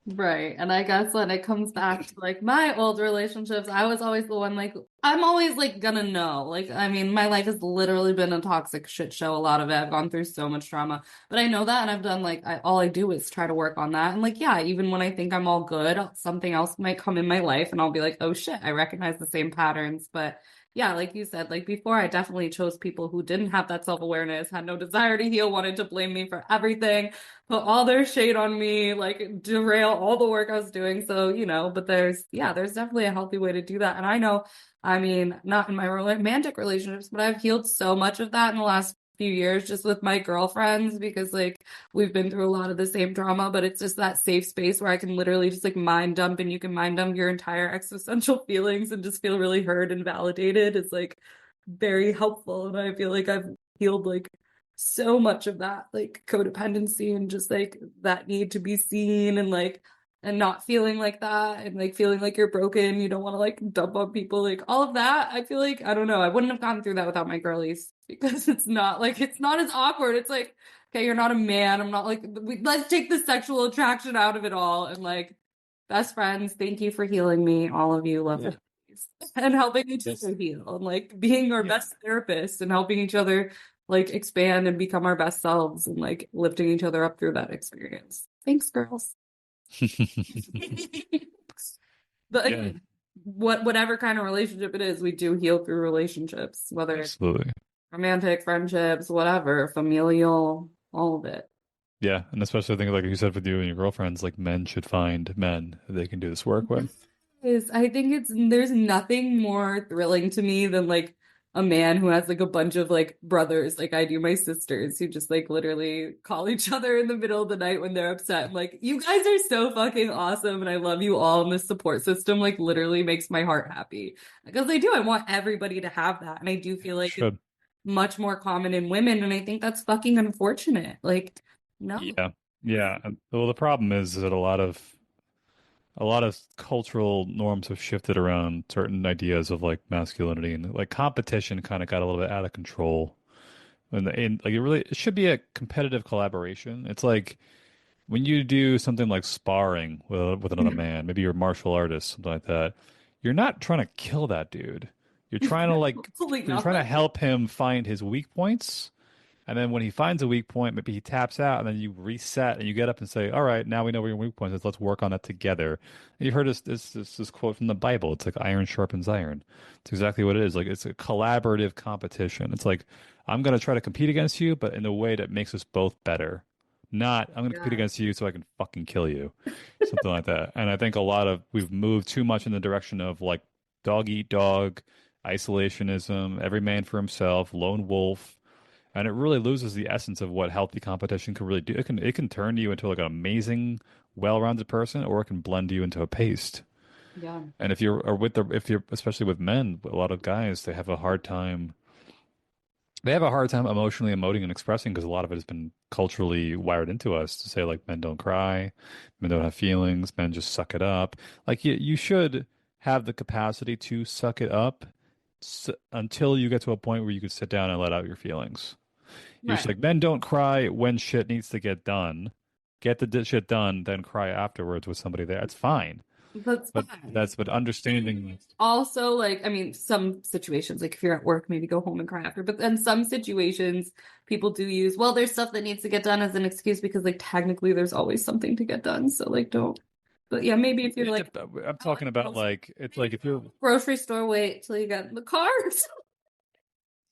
Right. And I guess when it comes back to like my old relationships, I was always the one like I'm always like gonna know. Like I mean, my life has literally been a toxic shit show, a lot of it. I've gone through so much trauma. But I know that and I've done like all I do is try to work on that. And like yeah, even when I think I'm all good, something else might come in my life and I'll be like, "Oh shit, I recognize the same patterns." But yeah, like you said, like before I definitely chose people who didn't have that self-awareness, had no desire to heal, wanted to blame me for everything, put all their shade on me, like derail all the work I was doing. So, but there's definitely a healthy way to do that. And I know, I mean, not in my romantic relationships, but I've healed so much of that in the last few years just with my girlfriends because like we've been through a lot of the same drama, but it's just that safe space where I can literally just like mind dump and you can mind dump your entire existential feelings and just feel really heard and validated. It's like very helpful. And I feel like I've healed like so much of that, like codependency and just like that need to be seen and like and not feeling like that and like feeling like you're broken, you don't want to like dump on people, like all of that. I feel like I don't know, I wouldn't have gone through that without my girlies because it's not as awkward. It's like, okay, you're not a man. I'm not like let's take the sexual attraction out of it all and like best friends. Thank you for healing me, all of you lovely ladies, and helping each other heal and like being our best therapist and helping each other like expand and become our best selves and like lifting each other up through that experience. Thanks, girls. But again, whatever kind of relationship it is, we do heal through relationships, whether it's Absolutely. romantic, friendships, whatever, familial, all of it. Yeah, and especially I think like you said with you and your girlfriends, like men should find men that they can do this work with. I think there's nothing more thrilling to me than like a man who has like a bunch of like brothers, like I do my sisters, who just like literally call each other in the middle of the night when they're upset. I'm like, you guys are so fucking awesome and I love you all. And this support system like literally makes my heart happy. Because I do, I want everybody to have that. And I do feel like it's much more common in women. And I think that's fucking unfortunate. Like, no. Yeah. Well, the problem is that a lot of cultural norms have shifted around certain ideas of like masculinity, and like competition kind of got a little bit out of control. And like it should be a competitive collaboration. It's like when you do something like sparring with another man, maybe you're a martial artist, something like that. You're not trying to kill that dude. You're trying to you're trying to help him find his weak points. And then when he finds a weak point, maybe he taps out, and then you reset and you get up and say, "All right, now we know where your weak point is. Let's work on it together." And you've heard this quote from the Bible. It's like iron sharpens iron. It's exactly what it is. Like it's a collaborative competition. It's like I'm going to try to compete against you, but in a way that makes us both better. Not I'm going to compete against you so I can fucking kill you, something like that. And I think we've moved too much in the direction of like dog eat dog, isolationism, every man for himself, lone wolf. And it really loses the essence of what healthy competition can really do. It can turn you into like an amazing, well-rounded person, or it can blend you into a paste. Yeah. And if you're especially with men, a lot of guys, they have a hard time. They have a hard time emotionally emoting and expressing because a lot of it has been culturally wired into us to say like men don't cry, men don't have feelings, men just suck it up. Like you should have the capacity to suck it up until you get to a point where you could sit down and let out your feelings. You're just like, men don't cry when shit needs to get done. Get the shit done, then cry afterwards with somebody there. It's fine. But understanding. Also, like, I mean, some situations, like if you're at work, maybe go home and cry after. But then some situations, people do use, well, there's stuff that needs to get done as an excuse because, like, technically there's always something to get done. So, like, don't. But yeah, maybe if you're like, I'm talking about like, it's like if you're grocery store, wait till you get in the car.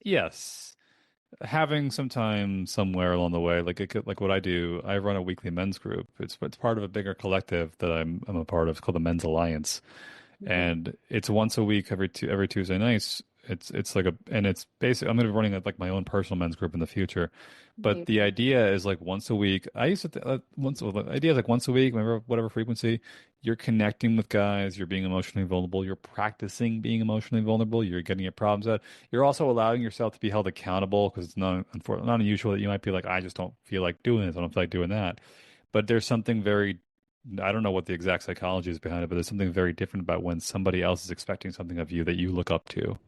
Yes. Having some time somewhere along the way, like what I do, I run a weekly men's group. It's part of a bigger collective that I'm a part of. It's called the Men's Alliance, and it's once a week, every Tuesday nights. It's like and it's basically I'm going to be running like my own personal men's group in the future, but the idea is like once a week. I used to the idea is like once a week, whatever frequency. You're connecting with guys. You're being emotionally vulnerable. You're practicing being emotionally vulnerable. You're getting your problems out. You're also allowing yourself to be held accountable because it's not unusual that you might be like, I just don't feel like doing this. I don't feel like doing that. But there's something very, I don't know what the exact psychology is behind it, but there's something very different about when somebody else is expecting something of you that you look up to.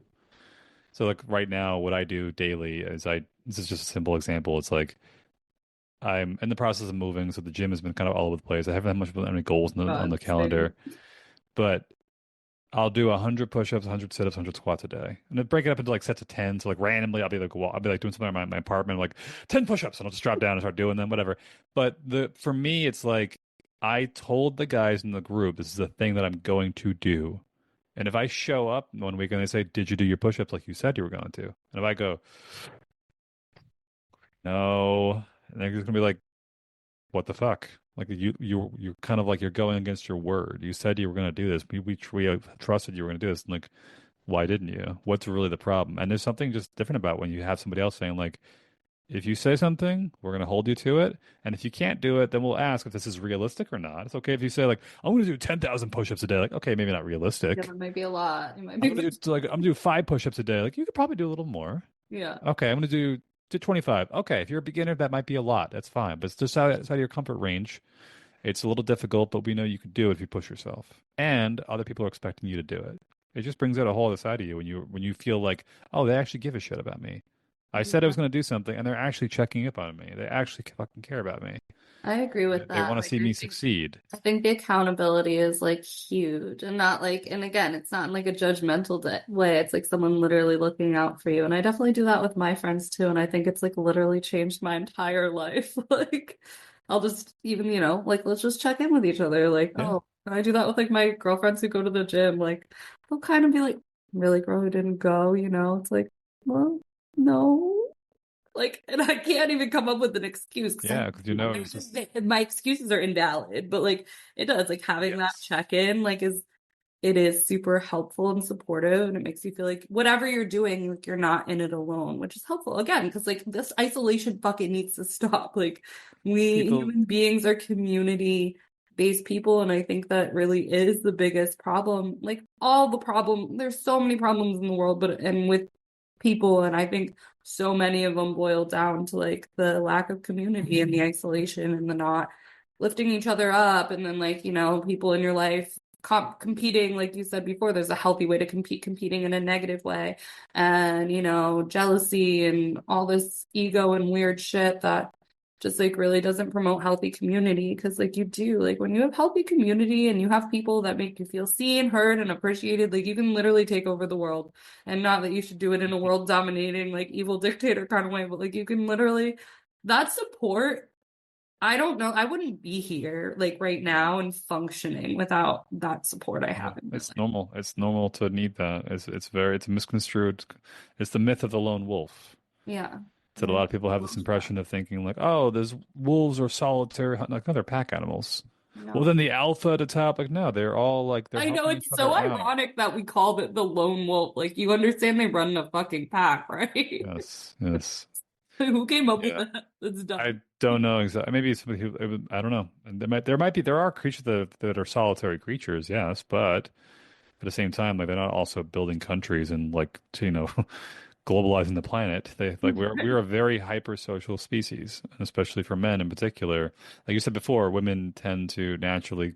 So like right now, what I do daily is this is just a simple example. It's like I'm in the process of moving, so the gym has been kind of all over the place. I haven't had much of any goals on the calendar, but I'll do 100 push-ups, 100 sit-ups, 100 squats a day, and then break it up into like sets of 10. So like randomly, I'll be like doing something in my apartment, like 10 push-ups, and I'll just drop down and start doing them, whatever. But for me, it's like I told the guys in the group this is the thing that I'm going to do, and if I show up one week and they say, "Did you do your push-ups like you said you were going to?" and if I go, "No," and they're just gonna be like, "What the fuck?" Like you're kind of like you're going against your word. You said you were going to do this. We trusted you were going to do this. And like, why didn't you? What's really the problem? And there's something just different about when you have somebody else saying like, if you say something, we're going to hold you to it. And if you can't do it, then we'll ask if this is realistic or not. It's okay if you say like, I'm going to do 10,000 push-ups a day. Like, okay, maybe not realistic. Yeah, it might be a lot. I'm going to do 5 push-ups a day. Like, you could probably do a little more. Yeah. Okay, I'm going to do to 25. Okay, if you're a beginner, that might be a lot. That's fine. But it's just outside of your comfort range. It's a little difficult, but we know you can do it if you push yourself. And other people are expecting you to do it. It just brings out a whole other side of you when you feel like, oh, they actually give a shit about me. I said I Yeah, was going to do something, and they're actually checking up on me. They actually fucking care about me. I agree with They that. want to Like, see me succeed. I think the accountability is like huge and not like, and again, it's not in like a judgmental way. It's like someone literally looking out for you. And I definitely do that with my friends too. And I think it's like literally changed my entire life. Like, I'll just even, like, let's just check in with each other. Like, Yeah. oh, and I do that with like my girlfriends who go to the gym. Like, they'll kind of be like, really, girl who didn't go, It's like, well, no. Like, and I can't even come up with an excuse because Yeah, because you know, it's just, my excuses are invalid. But like, it does like having that yes. check in, like, it is super helpful and supportive, and it makes you feel like whatever you're doing, like you're not in it alone, which is helpful again because like this isolation fucking needs to stop. Like, we People, human beings are community based people, and I think that really is the biggest problem. Like all the problem, there's so many problems in the world, but and with people, and I think so many of them boil down to like the lack of community and the isolation and the not lifting each other up, and then like people in your life competing, like you said before, there's a healthy way to compete, competing in a negative way, and jealousy and all this ego and weird shit that just like really doesn't promote healthy community. Because like you do, like when you have healthy community and you have people that make you feel seen, heard, and appreciated, like you can literally take over the world. And not that you should do it in a world dominating like evil dictator kind of way, but like you can literally, that support, I don't know, I wouldn't be here like right now and functioning without that support I yeah, have in my it's life. normal. It's normal to need that. It's misconstrued. It's the myth of the lone wolf. Yeah. That a lot of people have this impression of thinking like, oh, there's wolves are solitary, like no, they're pack animals. Well, No. then the alpha at the top, like no, they're all like they're I know helping each it's so other out. ironic that we called it the lone wolf. Like you understand they run in a fucking pack, right? Yes, yes, Who came up with yeah. that? That's dumb. I don't know exactly. Maybe somebody who I don't know. And there are creatures that are solitary creatures, yes, but at the same time, like they're not also building countries and like globalizing the planet. They like we're a very hyper-social species, and especially for men in particular. Like you said before, women tend to naturally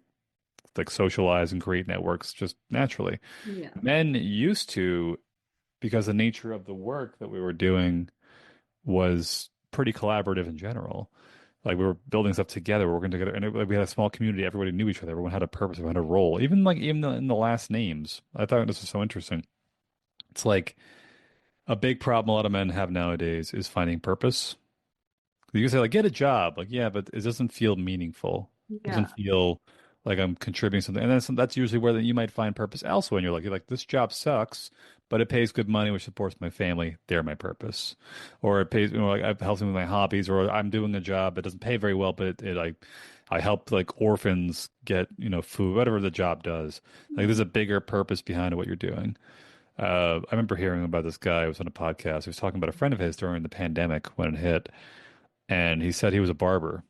like socialize and create networks just naturally. Yeah. Men used to, because the nature of the work that we were doing was pretty collaborative in general. Like we were building stuff together, working together, and we had a small community. Everybody knew each other. Everyone had a purpose. Everyone had a role. Even in the last names, I thought this was so interesting. It's like a big problem a lot of men have nowadays is finding purpose. You can say like get a job, like yeah, but it doesn't feel meaningful. It doesn't Yeah. feel like I'm contributing something. And that's usually where you might find purpose elsewhere. And you're like this job sucks, but it pays good money, which supports my family. They're my purpose. Or it pays, like it helps me with my hobbies. Or I'm doing a job that doesn't pay very well, but I help like orphans get food, whatever the job does. Like there's a bigger purpose behind what you're doing. I remember hearing about this guy who was on a podcast. He was talking about a friend of his during the pandemic when it hit, and he said he was a barber,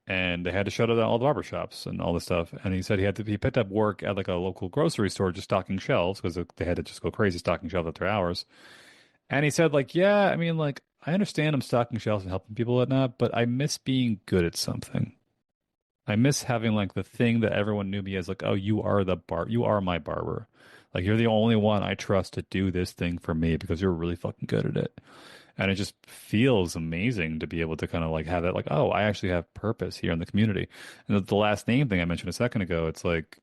and they had to shut down all the barber shops and all this stuff. And he said he picked up work at like a local grocery store just stocking shelves because they had to just go crazy stocking shelves at their hours. And he said like, yeah, I mean like I understand I'm stocking shelves and helping people and whatnot, but I miss being good at something. I miss having like the thing that everyone knew me as like, oh, you are my barber. Like you're the only one I trust to do this thing for me because you're really fucking good at it. And it just feels amazing to be able to kind of like have that like, oh, I actually have purpose here in the community. And the last name thing I mentioned a second ago, it's like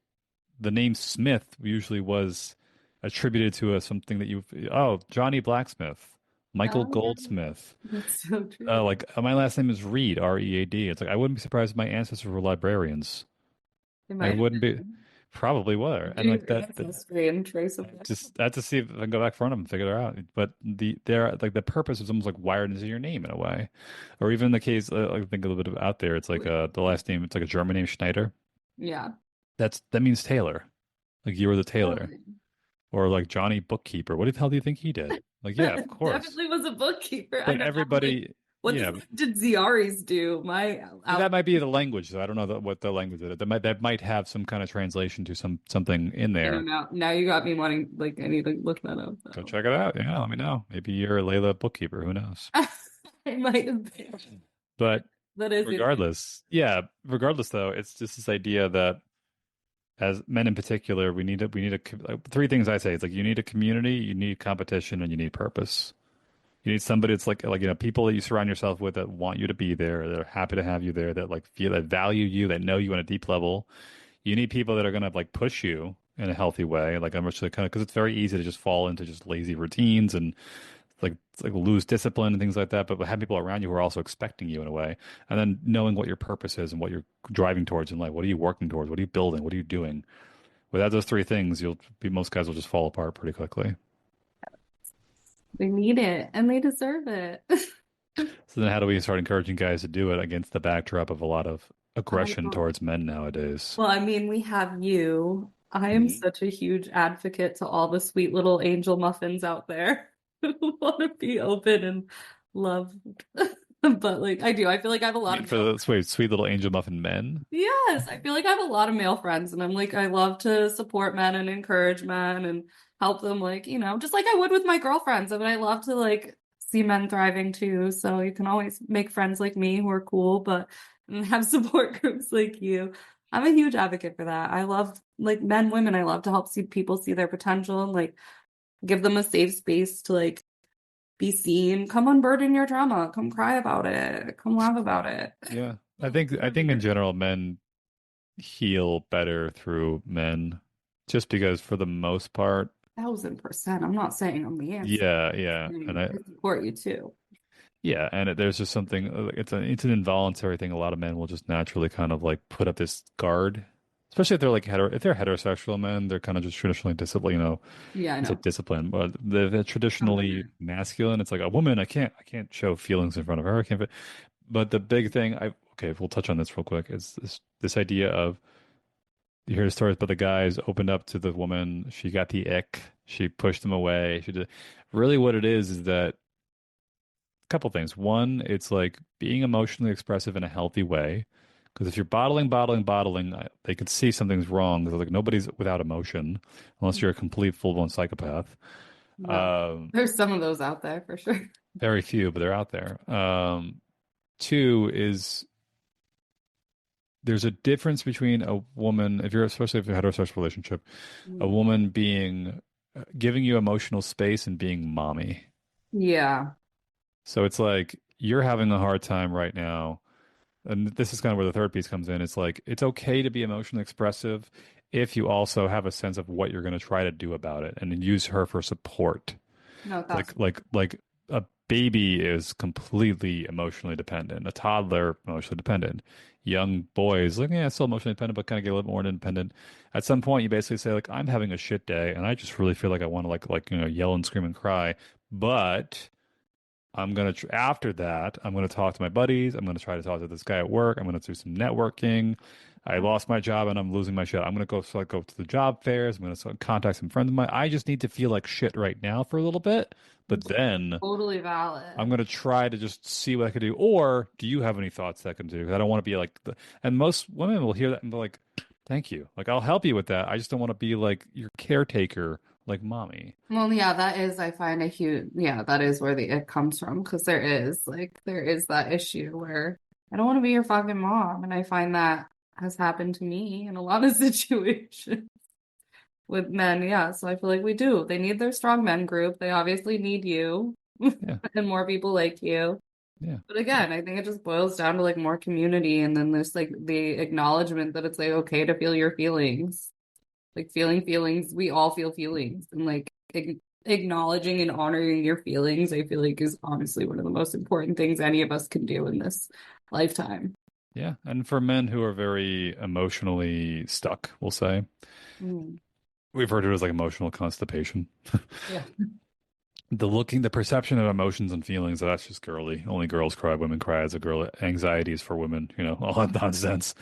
the name Smith usually was attributed to something that Johnny Blacksmith, Michael Oh, yeah. Goldsmith. That's so true. Like my last name is Reed, Read. It's like I wouldn't be surprised if my ancestors were librarians. It I might have wouldn't be, been. probably were, Do and like your that. ancestry and trace of Just I have to see if I can go back front of them and figure it out. But they're like the purpose is almost like wired into your name in a way, or even in the case I think a little bit of out there. It's like the last name. It's like a German name Schneider. Yeah. That means tailor. Like you were the tailor, Totally. or like Johnny Bookkeeper. What the hell do you think he did? Like yeah, of course. Definitely was a bookkeeper. I But know. I'm like, everybody, what yeah. did Ziaris do? My That might be the language, though. I don't know what the language is. That might have some kind of translation to something in I there. don't know. Now you got me wanting, like, I need to look that up Go though. check it out. Yeah, let me know. Maybe you're Layla bookkeeper. Who knows? I might have been. But That is it. regardless though, it's just this idea that as men in particular, like, three things I say. It's like you need a community, you need competition, and you need purpose. You need somebody that's like people that you surround yourself with that want you to be there, that are happy to have you there, that like feel that value you, that know you on a deep level. You need people that are gonna like push you in a healthy way. Like I'm just kind of because it's very easy to just fall into just lazy routines and like lose discipline and things like that. But have people around you who are also expecting you in a way, and then knowing what your purpose is and what you're driving towards in life. What are you working towards? What are you building? What are you doing? Without those three things, most guys will just fall apart pretty quickly. They need it and they deserve it. So then how do we start encouraging guys to do it against the backdrop of a lot of I aggression don't. towards men nowadays? Well, I mean, we have you. I am Mhm. such a huge advocate to all the sweet little angel muffins out there who want to be open and loved. But like I do, I feel like I have a You lot mean of for male. the sweet little angel muffin men? Yes, I feel like I have a lot of male friends, and I'm like, I love to support men and encourage men and help them, like, just like I would with my girlfriends. I mean, I love to like see men thriving too. So you can always make friends like me who are cool, but and have support groups like you. I'm a huge advocate for that. I love like men, women. I love to help see people see their potential and like give them a safe space to like be seen. Come unburden your trauma. Come cry about it. Come laugh about it. Yeah. I think in general men heal better through men just because for the most part, 1,000%. I'm not saying I'm the answer. yeah. And I I support you too. Yeah, and there's just something it's an involuntary thing. A lot of men will just naturally kind of like put up this guard, especially if they're like if they're heterosexual men, they're kind of just traditionally disciplined, Yeah, I I say know. disciplined, but they're traditionally masculine. It's like a woman, I can't show feelings in front of her. I can't. But the big thing, okay, we'll touch on this real quick. Is this idea of you hear the stories about the guys opened up to the woman, she got the ick, she pushed him away. She did really what it is that couple things. One, it's like being emotionally expressive in a healthy way. Because if you're bottling, they could see something's wrong. 'Cause, like nobody's without emotion, unless you're a complete full-blown psychopath. No, Um, there's some of those out there for sure. very few, but they're out there. Two is there's a difference between a woman, especially if you're a heterosexual relationship, a woman being giving you emotional space and being mommy. Yeah. So it's like you're having a hard time right now. And this is kind of where the third piece comes in. It's like it's okay to be emotionally expressive if you also have a sense of what you're going to try to do about it and then use her for support. No, that's Like a baby is completely emotionally dependent. A toddler emotionally dependent. Young boys, like yeah, still emotionally dependent, but kind of get a little more independent. At some point, you basically say like, I'm having a shit day, and I just really feel like I want to yell and scream and cry, but after that, I'm gonna talk to my buddies. I'm gonna try to talk to this guy at work. I'm gonna do some networking. I lost my job and I'm losing my shit. I'm gonna go to the job fairs. I'm gonna contact some friends of mine. I just need to feel like shit right now for a little bit, but then totally I'm valid. gonna try to just see what I can do. Or do you have any thoughts that I can do? 'Cause I don't want to be like and most women will hear that and be like, "Thank you. Like I'll help you with that. I just don't want to be like your caretaker, like mommy." Well, yeah, that is, I find a huge, yeah, that is where the it comes from because there is that issue where I don't want to be your fucking mom. And I find that has happened to me in a lot of situations with men. Yeah. So I feel like we do. They need their strong men group. They obviously need you Yeah, and more people like you. yeah, But again, I think it just boils down to like more community and then there's like the acknowledgement that it's like okay to feel your feelings. Like feeling feelings, we all feel feelings and like acknowledging and honoring your feelings, I feel like is honestly one of the most important things any of us can do in this lifetime. yeah. And for men who are very emotionally stuck, we'll say. Mm. We've heard it as like emotional constipation. Yeah. The perception of emotions and feelings, that's just girly. Only girls cry, women cry as a girl. Anxiety is for women, all that nonsense.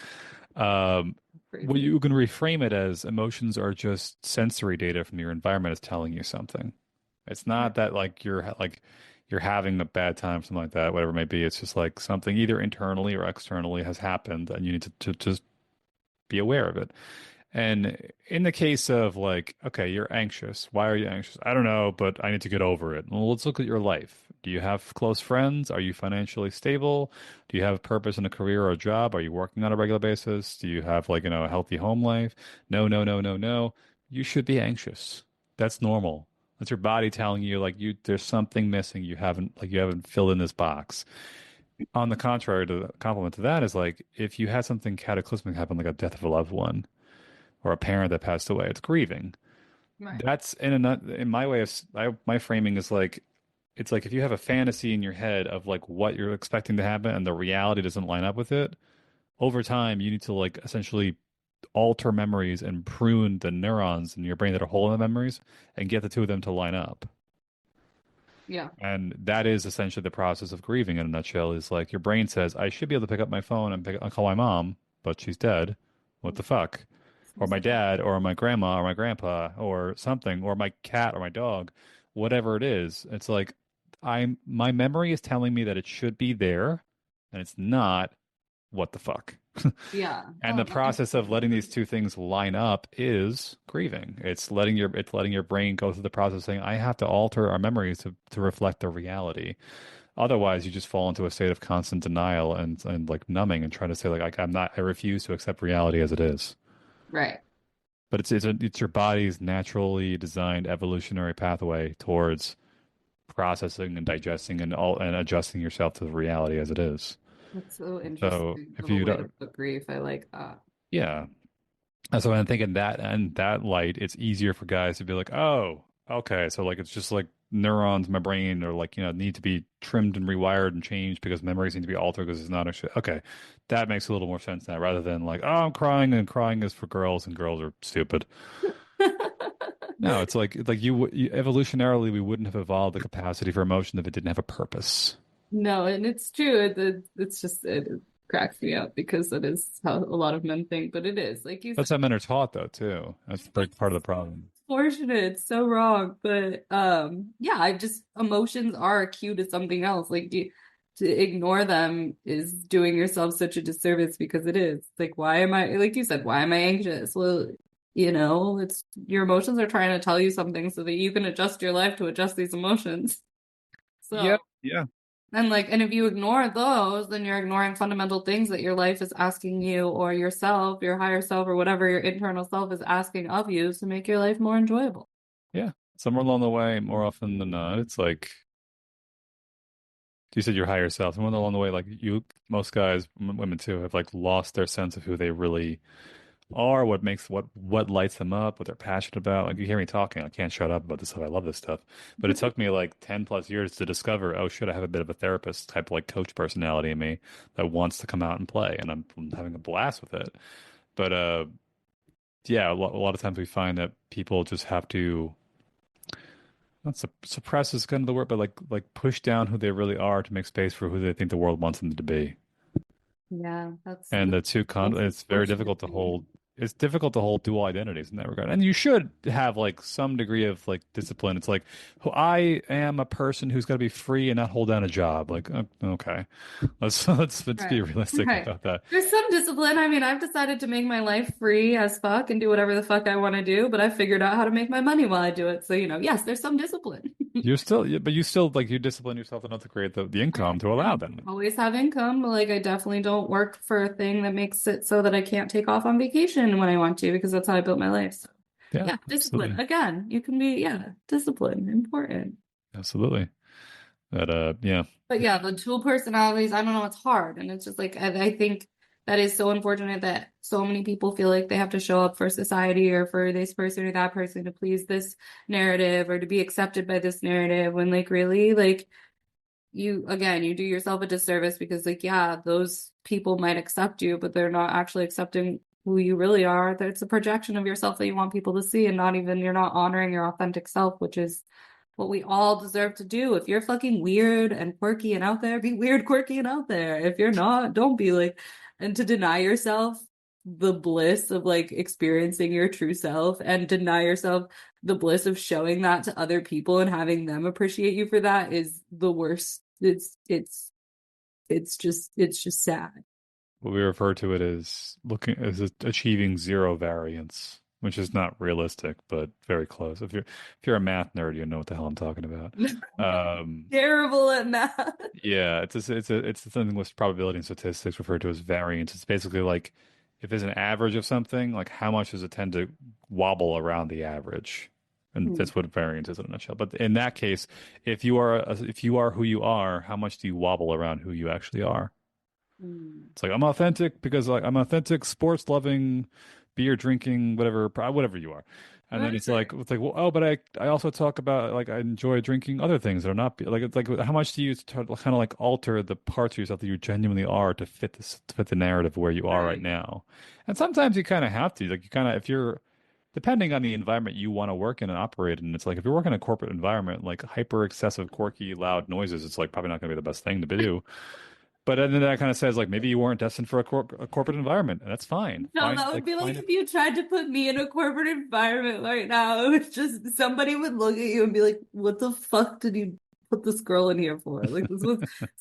Um, well, Crazy. you can reframe it as emotions are just sensory data from your environment is telling you something. It's not that you're having a bad time, something like that, whatever it may be. It's just like something either internally or externally has happened, and you need to just be aware of it. And in the case of like, okay, you're anxious. Why are you anxious? I don't know, but I need to get over it. Well, let's look at your life. Do you have close friends? Are you financially stable? Do you have a purpose in a career or a job? Are you working on a regular basis? Do you have like, a healthy home life? No, no, no, no, no. You should be anxious. That's normal. That's your body telling you like there's something missing. You haven't filled in this box. On the contrary, to the compliment to that is like if you had something cataclysmic happen, like a death of a loved one or a parent that passed away, it's grieving. Right. That's in my way of my framing is like it's like if you have a fantasy in your head of like what you're expecting to happen and the reality doesn't line up with it, over time you need to like essentially alter memories and prune the neurons in your brain that are holding the memories and get the two of them to line up. Yeah. And that is essentially the process of grieving in a nutshell is like your brain says, I should be able to pick up my phone and call my mom, but she's dead. What the fuck? Or my dad, or my grandma, or my grandpa, or something, or my cat, or my dog, whatever it is. It's like my memory is telling me that it should be there, and it's not. What the fuck? Yeah. And Oh, the no, process of letting these two things line up is grieving. It's letting your brain go through the process saying, I have to alter our memories to reflect the reality. Otherwise, you just fall into a state of constant denial and like numbing and trying to say like I refuse to accept reality as it is. right. But it's your body's naturally designed evolutionary pathway towards processing and digesting and adjusting yourself to the reality as it is. That's so So interesting. if Little you way to don't, put grief. I like that. yeah. And so I'm thinking that and that light, it's easier for guys to be like, oh, okay, so like it's just like neurons in my brain or like need to be trimmed and rewired and changed because memories need to be altered because it's not actually okay. That makes a little more sense now rather than like, oh, I'm crying and crying is for girls and girls are stupid. No, it's like evolutionarily we wouldn't have evolved the capacity for emotion if it didn't have a purpose. No, and it's true. It's just it cracks me up because it is how a lot of men think, but it is like you said. That's how men are taught though too. That's like part of the problem. Fortunate, it's so wrong, but yeah, I just emotions are a cue to something else. Like to ignore them is doing yourself such a disservice because it is like, why am I, like you said, why am I anxious? Well, it's your emotions are trying to tell you something so that you can adjust your life to adjust these emotions. Yeah, So, yeah. and if you ignore those, then you're ignoring fundamental things that your life is asking you, or yourself, your higher self, or whatever your internal self is asking of you to make your life more enjoyable. Yeah. Somewhere along the way, more often than not, it's like you said your higher self. Somewhere along the way, like most guys, women too, have like lost their sense of who they really are, what lights them up, what they're passionate about. Like you hear me talking, I can't shut up about this stuff. I love this stuff. But it took me like 10 plus years to discover, oh shit, I have a bit of a therapist type like coach personality in me that wants to come out and play, and I'm having a blast with it. But yeah, a lot of times we find that people just have to not suppress is kind of the word, but like push down who they really are to make space for who they think the world wants them to be. Yeah, And the two it's very unfortunate difficult to to me. hold. It's difficult to hold dual identities in that regard. And you should have like some degree of like discipline. It's like, I am a person who's got to be free and not hold down a job. Like, okay, let's be Right. realistic Right. about that. There's some discipline. I mean, I've decided to make my life free as fuck and do whatever the fuck I want to do, but I figured out how to make my money while I do it. So, yes, there's some discipline. But you still like you discipline yourself enough to create the income to allow them. Always have income. Like, I definitely don't work for a thing that makes it so that I can't take off on vacation when I want to, because that's how I built my life. So, Yeah, yeah, discipline. absolutely, Again, you can be, discipline, important. absolutely. But yeah, But yeah, the dual personalities, I don't know, it's hard. And it's just like, I think that is so unfortunate that so many people feel like they have to show up for society or for this person or that person to please this narrative or to be accepted by this narrative when like really like you do yourself a disservice because like, yeah, those people might accept you, but they're not actually accepting who you really are. It's a projection of yourself that you want people to see and you're not honoring your authentic self, which is what we all deserve to do. If you're fucking weird and quirky and out there, be weird, quirky, and out there. If you're not, don't be like, and to deny yourself the bliss of like experiencing your true self and deny yourself the bliss of showing that to other people and having them appreciate you for that is the worst. It's just sad. we refer to it as achieving zero variance, which is not realistic, but very close. If you're a math nerd, you know what the hell I'm talking about. Terrible at math. Yeah, it's something with probability and statistics referred to as variance. It's basically like if there's an average of something, like how much does it tend to wobble around the average? And Hmm. that's what variance is in a nutshell. But in that case, if you are who you are, how much do you wobble around who you actually are? Hmm. It's like I'm authentic because like I'm authentic, sports loving, beer drinking, whatever you are. And then Right, right. it's like well, oh, but I also talk about like I enjoy drinking other things that are not like it's like how much do you kind of like alter the parts of yourself that you genuinely are to fit the narrative of where you are right Right. now? And sometimes you kind of have to like you kind of if you're depending on the environment you want to work in and operate in, it's like if you're working in a corporate environment, like hyper excessive, quirky, loud noises, it's like probably not going to be the best thing to do. But then that kind of says like maybe you weren't destined for a corporate environment, and that's fine. No, that would be like Find if it. you tried to put me in a corporate environment right now. It's just somebody would look at you and be like, "What the fuck did you put this girl in here for?" Like this was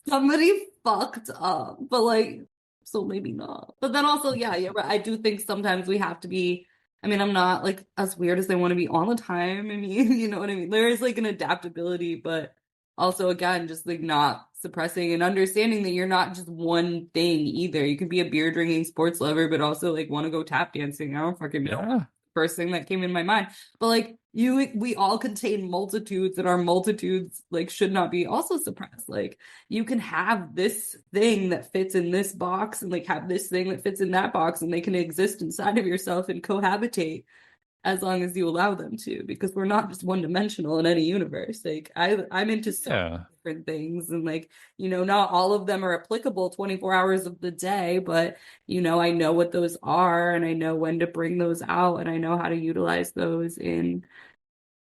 somebody fucked up. But like, so maybe not. But then also, yeah, you're right. I do think sometimes we have to be. I mean, I'm not like as weird as they want to be all the time. I mean, you know what I mean? There is like an adaptability, but also again, just like not suppressing and understanding that you're not just one thing either. You could be a beer drinking sports lover, but also like want to go tap dancing. I don't fucking know. Yeah, First thing that came in my mind. But like we all contain multitudes, and our multitudes like should not be also suppressed. Like you can have this thing that fits in this box and like have this thing that fits in that box, and they can exist inside of yourself and cohabitate as long as you allow them to, because we're not just one dimensional in any universe. Like I'm into so many yeah, different things, and like, you know, not all of them are applicable 24 hours of the day, but you know, I know what those are, and I know when to bring those out, and I know how to utilize those in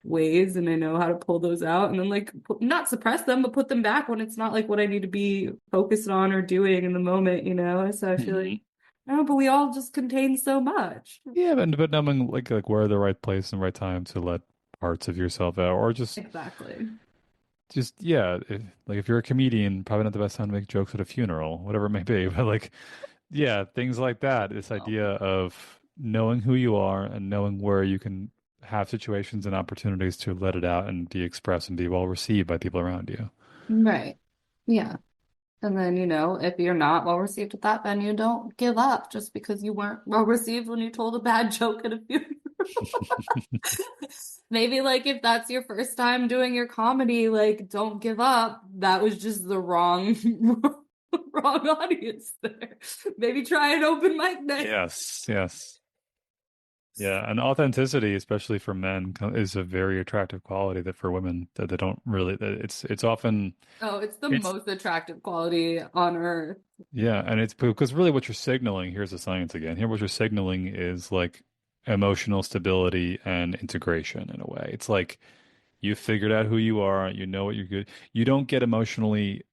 ways, and I know how to pull those out, and then like not suppress them, but put them back when it's not like what I need to be focused on or doing in the moment, you know? So I feel like, Mhm. no, but we all just contain so much. Yeah. But knowing like where the right place and right time to let parts of yourself out, or Exactly. just yeah, like if you're a comedian, probably not the best time to make jokes at a funeral, whatever it may be. But like yeah, things like that. This Well, idea of knowing who you are and knowing where you can have situations and opportunities to let it out and be expressed and be well received by people around you. right. Yeah. And then, you know, if you're not well received at that venue, don't give up just because you weren't well received when you told a bad joke at a funeral. Maybe like if that's your first time doing your comedy, like don't give up. That was just the wrong wrong audience there. Maybe try an open mic night. Yes, yes. Yeah, and authenticity, especially for men, is a very attractive quality that for women that they don't really. That it's often Oh, it's the it's most attractive quality on earth. yeah, and it's because really what you're signaling. Here's the science again. Here, what you're signaling is like emotional stability and integration in a way. It's like you figured out who you are. You know what you're good. You don't get emotionally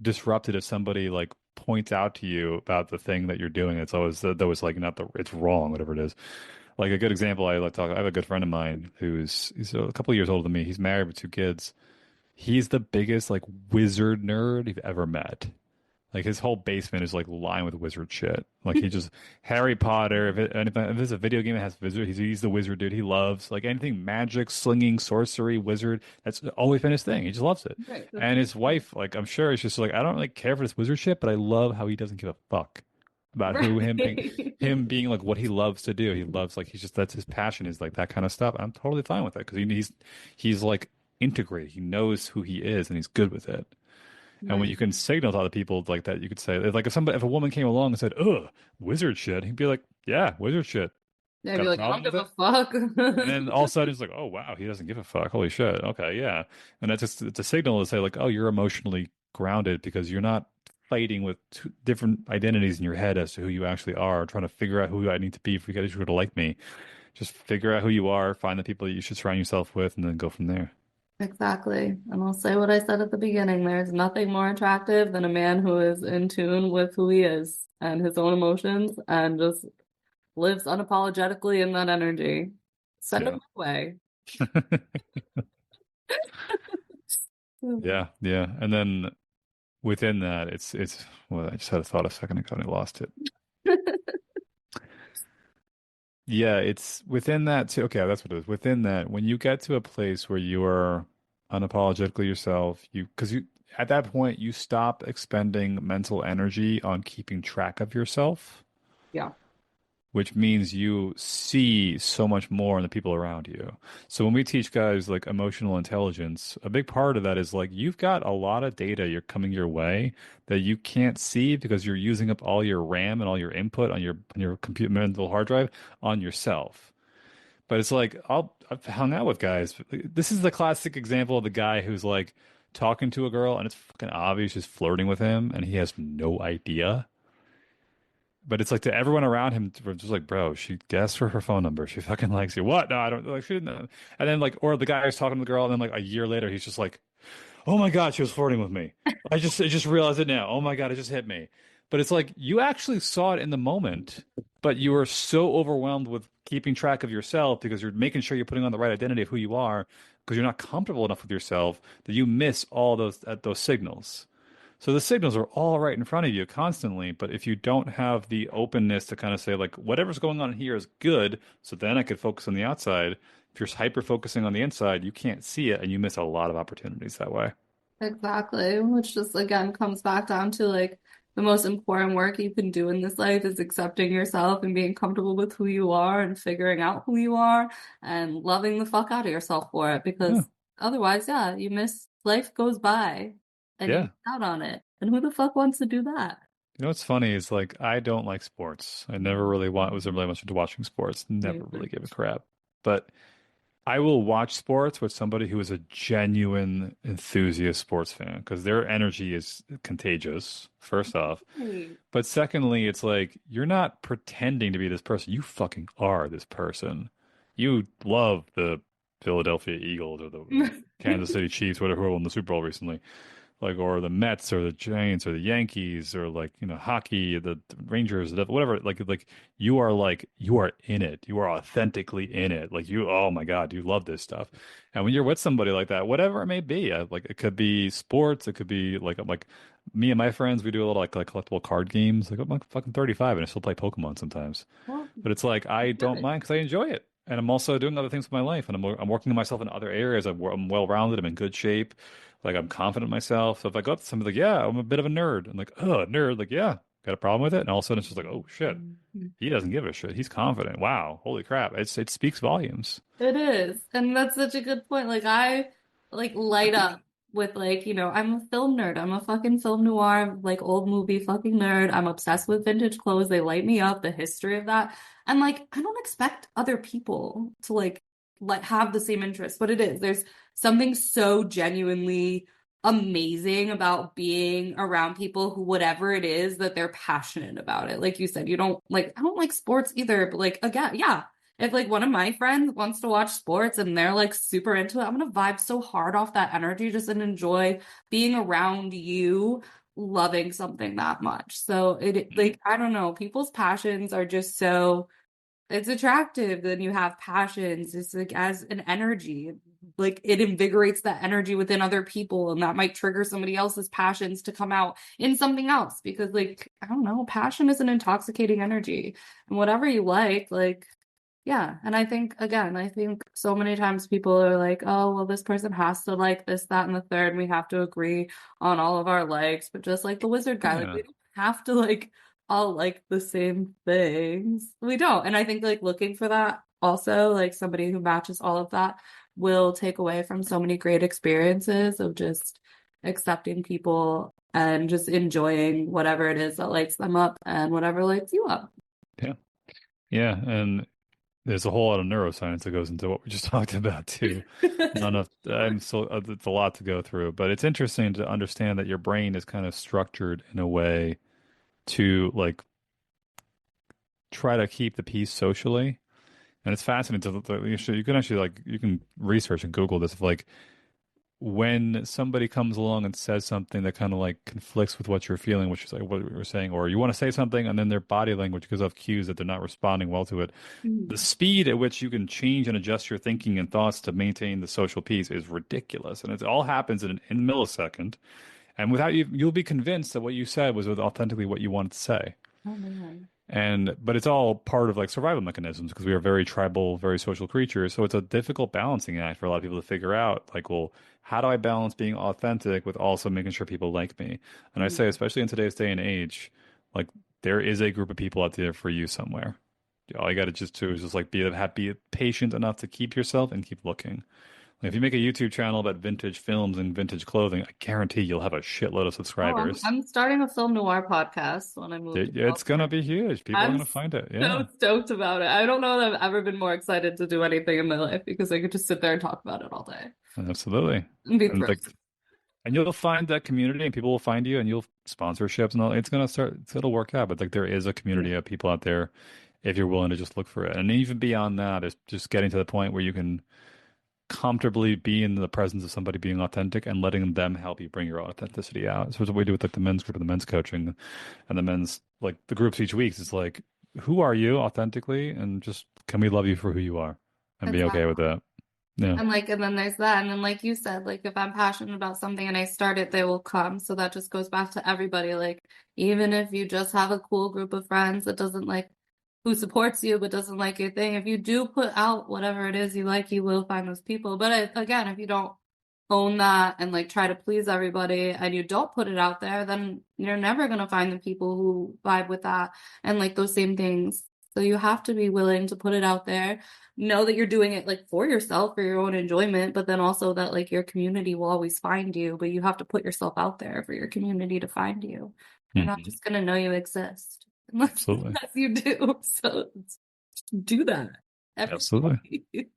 disrupted if somebody like points out to you about the thing that you're doing. It's always that was like not the it's wrong, whatever it is. Like a good example, I like talk. I have a good friend of mine he's a couple of years older than me. He's married with two kids. He's the biggest like wizard nerd you've ever met. Like his whole basement is like lined with wizard shit. Like he just Harry Potter. If there's a video game that has wizard, he's the wizard dude. He loves like anything magic, slinging, sorcery, wizard. That's always been his thing. He just loves it. Right. And his wife, like I'm sure, is just like I don't really care for this wizard shit, but I love how he doesn't give a fuck about Right. him being like what he loves to do. He loves like he's just that's his passion is like that kind of stuff. I'm totally fine with it because he's like integrated. He knows who he is and he's good with it. And when Right. you can signal to other people like that, you could say like if a woman came along and said, "Ugh, wizard shit," he'd be like, "Yeah, wizard shit. Yeah, I'd Got be a like, I problem don't with give a it?" And fuck. then all of a sudden it's like, "Oh wow, he doesn't give a fuck. Holy shit. Okay, yeah." And that's just it's a signal to say like, "Oh, you're emotionally grounded because you're not fighting with two different identities in your head as to who you actually are, trying to figure out who I need to be for you guys to like me. Just figure out who you are, find the people that you should surround yourself with, and then go from there." Exactly. And I'll say what I said at the beginning. There's nothing more attractive than a man who is in tune with who he is and his own emotions and just lives unapologetically in that energy. Send him Yeah. my way. Yeah, yeah. And then within that, it's well, I just had a thought a second ago and I lost it. Yeah, it's within that too. Okay, that's what it is. Within that, when you get to a place where you are unapologetically yourself, because you at that point you stop expending mental energy on keeping track of yourself, Yeah, which means you see so much more in the people around you. So when we teach guys like emotional intelligence, a big part of that is like you've got a lot of data you're coming your way that you can't see because you're using up all your RAM and all your input on your computer mental hard drive on yourself. But it's like I've hung out with guys. This is the classic example of the guy who's like talking to a girl and it's fucking obvious she's flirting with him and he has no idea. But it's like to everyone around him, we're just like, bro, she asked for her phone number. She fucking likes you. What? No, I don't like. She didn't know. And then like, or the guy who's talking to the girl, and then like a year later, he's just like, oh my God, she was flirting with me. I just realized it now. Oh my God, it just hit me. But it's like you actually saw it in the moment, but you were so overwhelmed with keeping track of yourself because you're making sure you're putting on the right identity of who you are because you're not comfortable enough with yourself that you miss all those signals. So the signals are all right in front of you constantly, but if you don't have the openness to kind of say like whatever's going on here is good, so then I could focus on the outside. If you're hyper focusing on the inside, you can't see it and you miss a lot of opportunities that way. exactly. Which just again comes back down to like the most important work you can do in this life is accepting yourself and being comfortable with who you are and figuring out who you are and loving the fuck out of yourself for it Yeah. because otherwise, yeah, you miss life goes by and you Yeah. miss out on it. And who the fuck wants to do that? You know what's funny is like I don't like sports. I never really was really much into watching sports. Never really gave a crap. But I will watch sports with somebody who is a genuine enthusiast sports fan because their energy is contagious, first off. Right. But secondly, it's like you're not pretending to be this person. You fucking are this person. You love the Philadelphia Eagles or the Kansas City Chiefs, whatever who won the Super Bowl recently, like or the Mets or the Giants or the Yankees or like hockey, the Rangers, whatever. Like you are in it. You are authentically in it. Like you, oh my God, you love this stuff. And when you're with somebody like that, whatever it may be, like it could be sports, it could be like me and my friends, we do a little like collectible card games. Like I'm like fucking 35 and I still play Pokemon sometimes. Well, But it's like I don't good. mind because I enjoy it. And I'm also doing other things with my life, and I'm working on myself in other areas. I'm well-rounded. I'm in good shape. Like I'm confident in myself. So if I go up to somebody like, yeah, I'm a bit of a nerd. I'm like, oh, nerd. Like, yeah, got a problem with it. And all of a sudden it's just like, oh shit, he doesn't give a shit. He's confident. Wow, holy crap. It speaks volumes. It is. And that's such a good point. Like I like light up with like, I'm a film nerd. I'm a fucking film noir, like old movie fucking nerd. I'm obsessed with vintage clothes. They light me up, the history of that. And like I don't expect other people to like have the same interest, but it is. There's something so genuinely amazing about being around people who whatever it is that they're passionate about it. Like you said, you don't like I don't like sports either, but like again, yeah, if like one of my friends wants to watch sports and they're like super into it, I'm gonna vibe so hard off that energy just and enjoy being around you loving something that much. So it like I don't know, people's passions are just so it's attractive. Then you have passions. It's like as an energy. Like it invigorates that energy within other people, and that might trigger somebody else's passions to come out in something else. Because like, I don't know, passion is an intoxicating energy. And whatever you like, yeah. And I think again, I think so many times people are like, oh, well, this person has to like this, that, and the third, and we have to agree on all of our likes. But just like the wizard guy, like Yeah. we don't have to like all like the same things. We don't. And I think like looking for that also, like somebody who matches all of that will take away from so many great experiences of just accepting people and just enjoying whatever it is that lights them up and whatever lights you up. Yeah. Yeah. And there's a whole lot of neuroscience that goes into what we just talked about too. None of I'm so it's a lot to go through, but it's interesting to understand that your brain is kind of structured in a way to like try to keep the peace socially. And it's fascinating you can actually like you can research and Google this of like when somebody comes along and says something that kind of like conflicts with what you're feeling, which is like what we were saying, or you want to say something and then their body language gives off cues that they're not responding well to it. The Mm. speed at which you can change and adjust your thinking and thoughts to maintain the social peace is ridiculous. And it all happens in a millisecond. And without you, you'll be convinced that what you said was authentically what you wanted to say. Oh man. But it's all part of like survival mechanisms because we are very tribal, very social creatures. So it's a difficult balancing act for a lot of people to figure out. Like, well, how do I balance being authentic with also making sure people like me? And I Mm. say, especially in today's day and age, like there is a group of people out there for you somewhere. All you got to just do is just like be patient enough to keep yourself and keep looking. Like, if you make a YouTube channel about vintage films and vintage clothing, I guarantee you'll have a shitload of Oh, I'm, subscribers. I'm starting a film noir podcast when I move to It's gonna California. be huge. People are I'm gonna find it. so Yeah, stoked about it. I don't know that I've ever been more excited to do anything in my life because I could just sit there and talk about it all day absolutely. and be And thrilled. like, and you'll find that community, and people will find you, and you'll sponsorships and all. It's gonna start. It'll work out. But like, there is a community of people out there if you're willing to just look for it. And even beyond that, is just getting to the point where you can comfortably be in the presence of somebody being authentic and letting them help you bring your authenticity out. So it's what we do with like the men's group and the men's coaching and the men's like the groups each week. It's like, who are you authentically, and just can we love you for who you are and be okay with Exactly. that? Yeah. And then there's that. And then, like you said, like if I'm passionate about something and I start it, they will come. So that just goes back to everybody. Like, even if you just have a cool group of friends that doesn't like, who supports you but doesn't like your thing, if you do put out whatever it is you like, you will find those people. But again, if you don't own that and like try to please everybody and you don't put it out there, then you're never going to find the people who vibe with that and like those same things. So you have to be willing to put it out there, know that you're doing it like for yourself, for your own enjoyment, but then also that like your community will always find you, but you have to put yourself out there for your community to find you. They're not Mhm. just going to know you exist unless, Absolutely. unless you do. So do that. Absolutely. Everybody.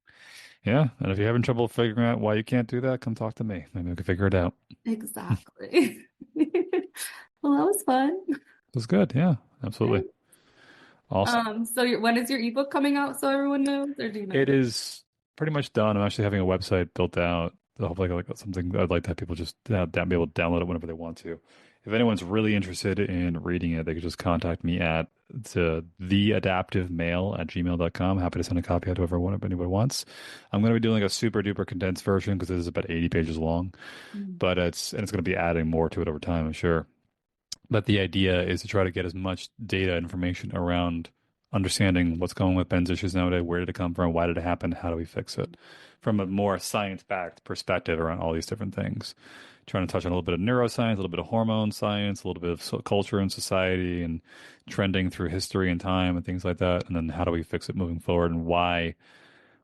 Yeah. And if you're having trouble figuring out why you can't do that, come talk to me. Maybe we can figure it out. Exactly. Well, that was fun. It was good. Yeah. Absolutely. Awesome. So when is your ebook coming out so everyone knows, or do you know? It is pretty much done. I'm actually having a website built out. Hopefully, like something I'd like to have people just be able to download it whenever they want to. If anyone's really interested in reading it, they could just contact me at theadaptivemail@gmail.com. Happy to send a copy out to everyone if anybody wants. I'm going to be doing like a super duper condensed version because it is about 80 pages long, Mm. but it's going to be adding more to it over time, I'm sure. But the idea is to try to get as much data information around understanding what's going on with Ben's issues nowadays, where did it come from, why did it happen, how do we fix it, from a more science-backed perspective around all these different things. Trying to touch on a little bit of neuroscience, a little bit of hormone science, a little bit of culture and society, and trending through history and time and things like that. And then how do we fix it moving forward, and why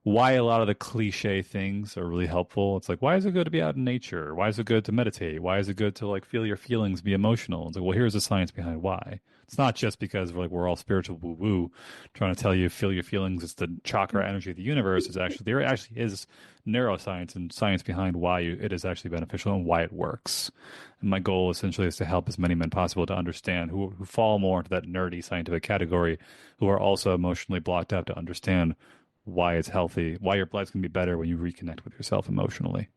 a lot of the cliche things are really helpful. It's like, why is it good to be out in nature? Why is it good to meditate? Why is it good to like feel your feelings, be emotional? It's like, well, here's the science behind why. It's not just because we're all spiritual woo woo trying to tell you feel your feelings. It's the chakra energy of the universe. There actually is neuroscience and science behind why it is actually beneficial and why it works. And my goal essentially is to help as many men possible to understand who fall more into that nerdy scientific category, who are also emotionally blocked out, to understand why it's healthy, why your life's going to be better when you reconnect with yourself emotionally.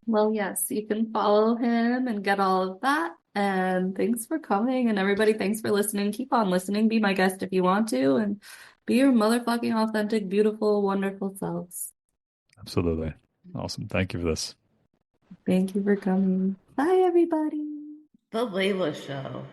Well, yes, you can follow him and get all of that. And thanks for coming. And everybody, thanks for listening. Keep on listening. Be my guest if you want to. And be your motherfucking authentic, beautiful, wonderful selves. Absolutely. Awesome. Thank you for this. Thank you for coming. Bye, everybody. The Layla Show.